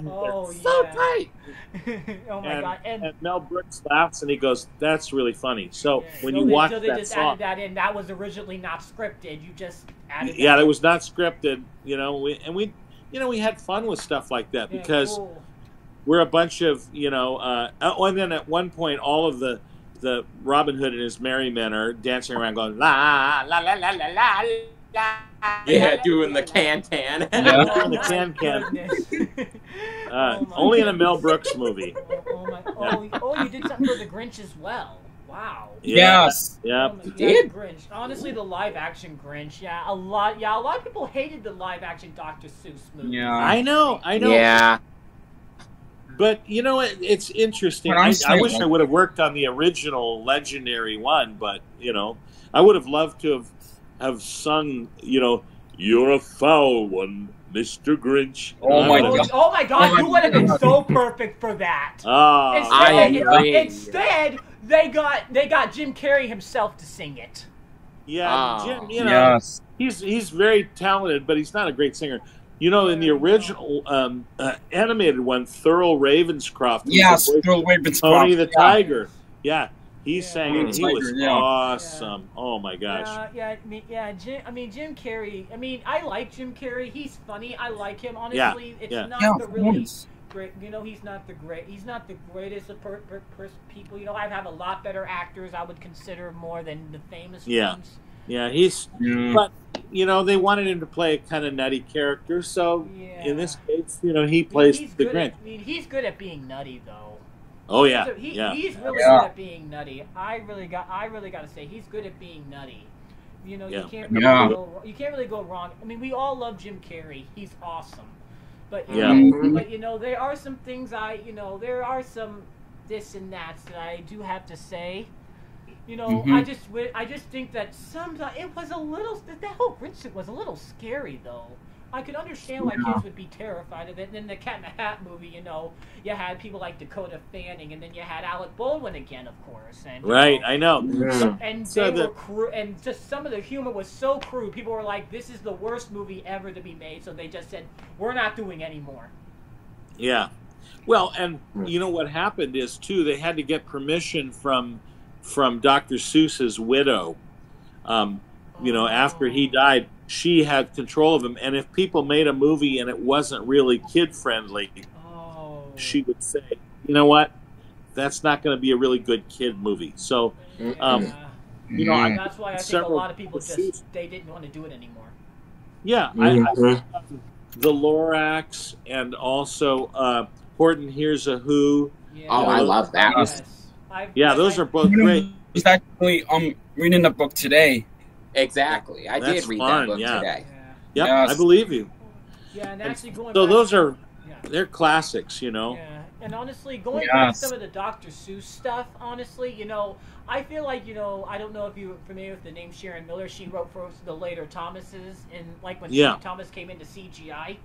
Oh,
so
yeah.
tight.
Oh my God!
And Mel Brooks laughs and he goes, "That's really funny." So when you
they,
watch
so they
that
just
song,
added that in. That was originally not scripted. You just added.
yeah,
that
it was not scripted. You know, we had fun with stuff like that because
cool.
we're a bunch of and then at one point all of the Robin Hood and his merry men are dancing around going la la la la la la la.
Yeah, doing the can-can.
Yeah, doing the can-can. Only in a Mel Brooks movie.
Oh, you did something for the Grinch as well. Wow.
Yes.
Yeah.
You did? Grinch. Honestly, the live-action Grinch. Yeah, a lot of people hated the live-action Dr. Seuss movie.
Yeah.
I know.
Yeah.
But you know, it's interesting. I wish I would have worked on the original legendary one, but I would have loved to have sung, "You're a foul one, Mr. Grinch."
Oh my God!
Oh my God! You would have been so perfect for that. Instead, they got Jim Carrey himself to sing it.
Yeah, Jim. He's very talented, but he's not a great singer. In the original animated one, Thurl Ravenscroft.
Yes, Thurl Ravenscroft.
Tony the Tiger. Yeah, he sang it. He was awesome. Yeah. Oh my gosh.
Jim Carrey. I mean, I like Jim Carrey. He's funny. I like him. Honestly, it's not the really great. He's not the great. He's not the greatest of people. I have a lot better actors I would consider more than the famous ones.
Yeah, but they wanted him to play a kind of nutty character, so in this case, he plays the Grinch.
He's good at being nutty, though.
Oh yeah,
he's really good at being nutty. I really got to say he's good at being nutty. You can't really go wrong. I mean, we all love Jim Carrey. He's awesome, but there are some things there are some this and that I do have to say. I just think that sometimes it was a little. That whole Grinch was a little scary, though. I could understand why kids would be terrified of it. And then the Cat in the Hat movie, you had people like Dakota Fanning, and then you had Alec Baldwin again, of course. And
I know.
And and just some of the humor was so crude. People were like, "This is the worst movie ever to be made," so they just said, "We're not doing any more."
Yeah, well, and what happened is too, they had to get permission from Dr. Seuss's widow. After he died, she had control of him, and if people made a movie and it wasn't really kid friendly, she would say, "You know what? That's not going to be a really good kid movie." So,
that's why I think a lot of people they didn't want to do it anymore.
Yeah, I the Lorax and also Horton Hears a Who.
Yeah. Oh, I love that.
Yes. Those are both great.
I was actually reading the book today.
Exactly, I did read that book today.
Yep, I believe you.
Yeah, and actually going.
So those are they're classics, Yeah,
and honestly, going back to some of the Dr. Seuss stuff, honestly, I feel like I don't know if you're familiar with the name Sharon Miller. She wrote for the later Thomases, and like when Steve Thomas came into CGI,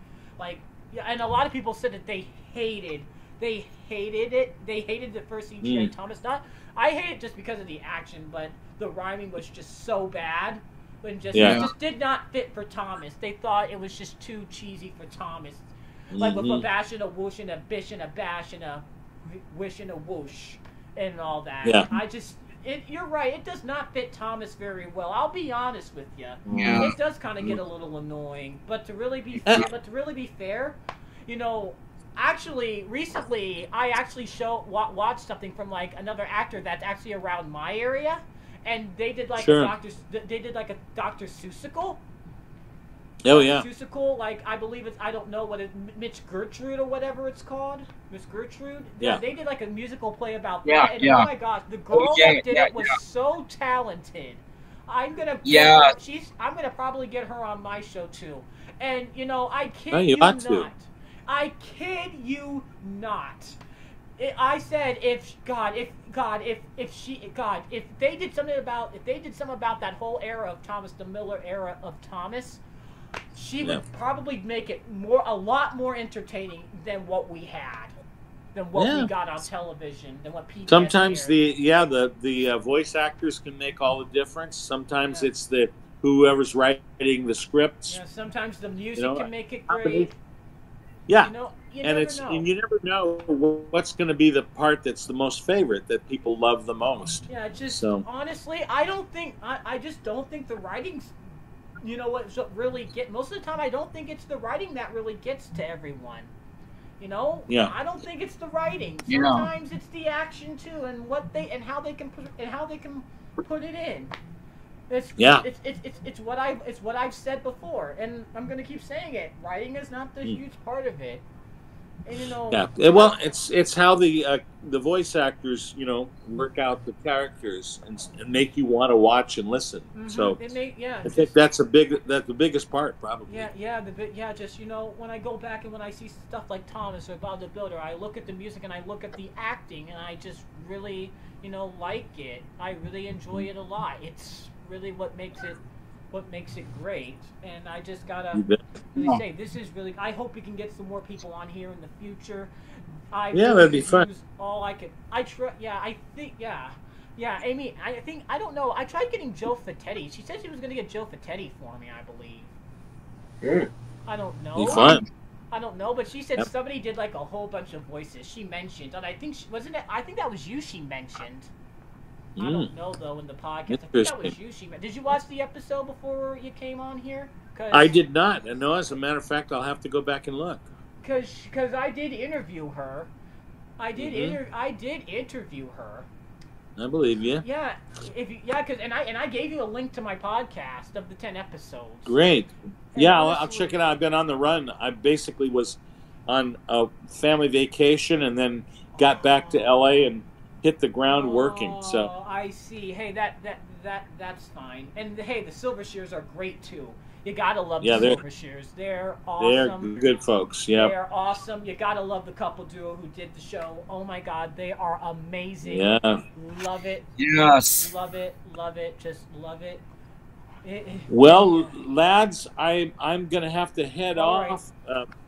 and a lot of people said that they hated it. They hated the first CGI Thomas. I hate it just because of the action, but the rhyming was just so bad. It just did not fit for Thomas. They thought it was just too cheesy for Thomas. Like with a bash and a whoosh and a bish and a bash and a wish and a whoosh and all that. Yeah. You're right. It does not fit Thomas very well. I'll be honest with you. Yeah. It does kind of get a little annoying. But to really be fair, actually, recently I actually watched something from another actor that's actually around my area, and they did a Dr. Seussical,
Oh yeah.
Musical, like I believe it's I don't know what it Mitch Gertrude or whatever it's called. Miss Gertrude.
Yeah.
They did like a musical play about
Yeah,
that. And
yeah.
oh my gosh, the girl that did it was so talented. I'm gonna I'm gonna probably get her on my show too. And you know, I kid you not. I kid you not. I said if they did something about that whole era of Thomas, the Miller era of Thomas, she would probably make it a lot more entertaining than what we had, than what we got on television, than what people.
Sometimes the voice actors can make all the difference. Sometimes it's whoever's writing the scripts.
Yeah, sometimes the music can make it great.
Yeah.
You
never know what's going to be the part that's the most favorite, that people love the most.
Yeah, honestly, I just don't think the writing's, you know what really most of the time I don't think it's the writing that really gets to everyone. You know?
Yeah.
I don't think it's the writing. Sometimes it's the action too, and how they can put it in. It's what I've said before, and I'm gonna keep saying it. Writing is not the huge part of it, and you know.
Yeah. Well, it's how the voice actors, you know, work out the characters and make you want to watch and listen. Mm-hmm. So I think that's the biggest part probably.
Just you know, when I go back and when I see stuff like Thomas or Bob the Builder, I look at the music and I look at the acting, and I just really, you know, like it. I really enjoy it a lot. It's really what makes it great, and I just gotta really say this is really. I hope we can get some more people on here in the future.
That'd be fun.
All I could. Amy, I don't know. I tried getting Joe Fattetti. She said she was gonna get Joe Fattetti for me. I believe. I don't know.
Be fun.
I don't know, but she said somebody did like a whole bunch of voices. She mentioned, and I think I think that was you. She mentioned. I don't know though in the podcast. I think that was you. Did you watch the episode before you came on here?
I did not. And no, as a matter of fact, I'll have to go back and look.
Because I did interview her. I did interview her.
I believe you.
Yeah, because I gave you a link to my podcast of the 10 episodes.
Great. Yeah, I'll check it out. I've been on the run. I basically was on a family vacation and then got back to LA and hit the ground working. So
I see. Hey, that's fine. And hey, the Silvershears are great too. You gotta love the Silvershears. They're awesome.
They're good folks. Yeah,
they're awesome. You gotta love the couple duo who did the show. Oh my God, they are amazing.
Yeah,
love it.
Yes,
love it. Just love it.
Well, lads, I'm gonna have to head off.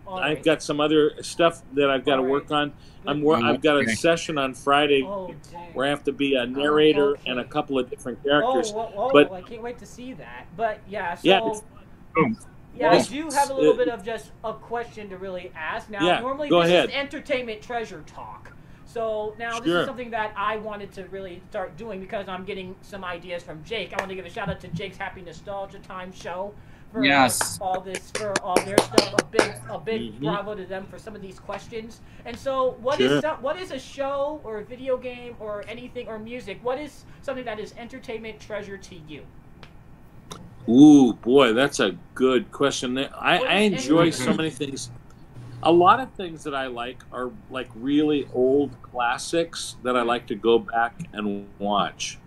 I've got some other stuff that I've got to work on. I've got a session on Friday where I have to be a narrator and a couple of different characters.
But I can't wait to see that. But I do have a little bit of just a question to really ask. Now, normally this is entertainment treasure talk. So now this is something that I wanted to really start doing because I'm getting some ideas from Jake. I want to give a shout out to Jake's Happy Nostalgia Time show. For all their stuff, a big bravo to them for some of these questions. And so, what is a show or a video game or anything or music? What is something that is entertainment treasure to you?
Ooh, boy, that's a good question. I enjoy so many things. A lot of things that I like are like really old classics that I like to go back and watch.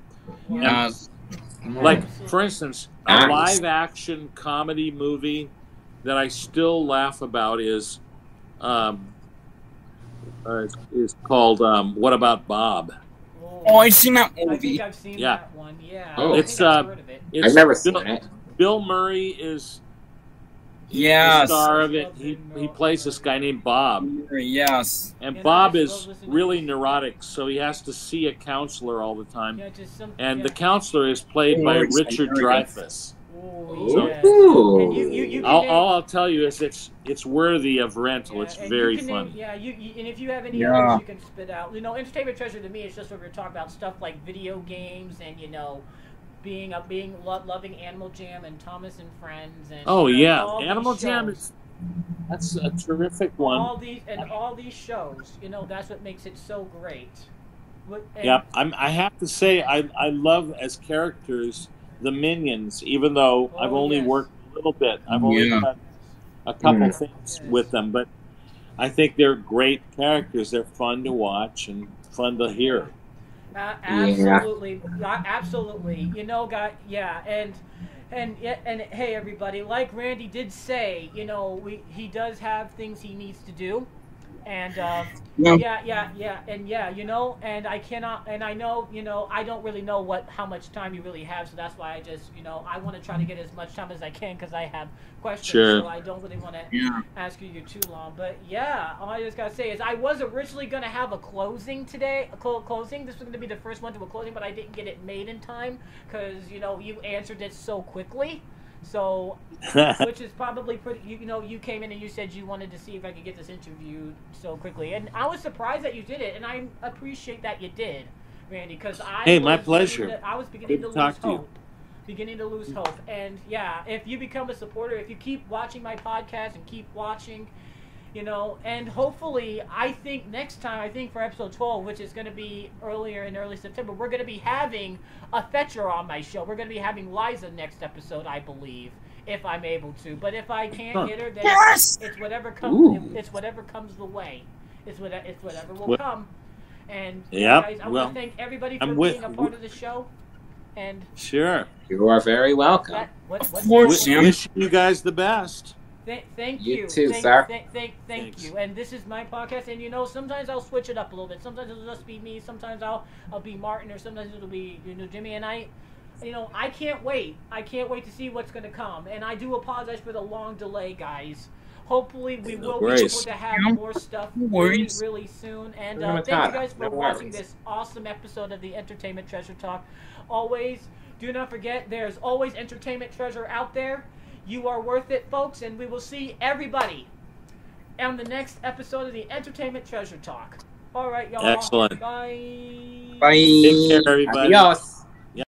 Like, for instance, a live-action comedy movie that I still laugh about is called What About Bob?
Oh, I've seen that movie.
I think I've seen that one. Yeah.
It's
I've never seen it.
Bill Murray is
the
star of it. He plays this guy named Bob.
Yes.
And Bob is really neurotic, so he has to see a counselor all the time. The counselor is played by Richard Dreyfuss. All I'll tell you is it's worthy of rental. It's very funny.
And if you have any others you can spit out. You know, entertainment treasure to me is just what we're talking about, stuff like video games and, you know, loving Animal Jam and Thomas and Friends and
Animal Jam that's a terrific one.
All these shows, you know, that's what makes it so great.
I have to say I love as characters the Minions, even though I've only worked a little bit. I've only done a couple things with them, but I think they're great characters. They're fun to watch and fun to hear.
Absolutely, absolutely. You know, guy, yeah, and hey, everybody. Like Randy did say, you know, he does have things he needs to do, and you know, and I cannot, and I know, you know, I don't really know how much time you really have, so that's why I just, you know, I want to try to get as much time as I can because I have questions, so I don't really want to ask you too long. But yeah, all I just gotta say is I was originally gonna have a closing today. Closing. This was gonna be the first one to a closing, but I didn't get it made in time because, you know, you answered it so quickly. So, which is probably pretty. You know, you came in and you said you wanted to see if I could get this interview so quickly, and I was surprised that you did it, and I appreciate that you did, Randy, because
my pleasure.
I was beginning to lose hope. Beginning to lose hope. And yeah, if you become a supporter, if you keep watching my podcast and keep watching, you know, and hopefully, I think next time, I think for episode 12, which is going to be in early September, we're going to be having a fetcher on my show. We're going to be having Liza next episode, I believe, if I'm able to. But if I can't get her, then it's whatever comes. It's whatever comes the way. It's whatever will come. And guys, I want to thank everybody for being a part of the show. And
sure,
you are very welcome.
Of course,
wish you guys the best.
Thank you.
You too, sir.
Thank you. And this is my podcast, and you know, sometimes I'll switch it up a little bit. Sometimes it'll just be me. Sometimes I'll be Martin, or sometimes it'll be, you know, Jimmy. And I can't wait. I can't wait to see what's going to come. And I do apologize for the long delay, guys. Hopefully, we will be able to have more stuff really, really soon. And thank you guys for watching this awesome episode of the Entertainment Treasure Talk. Always, do not forget, there's always entertainment treasure out there. You are worth it, folks, and we will see everybody on the next episode of the Entertainment Treasure Talk. All right, y'all.
Excellent.
Bye.
Bye.
Take care, everybody.
Adios.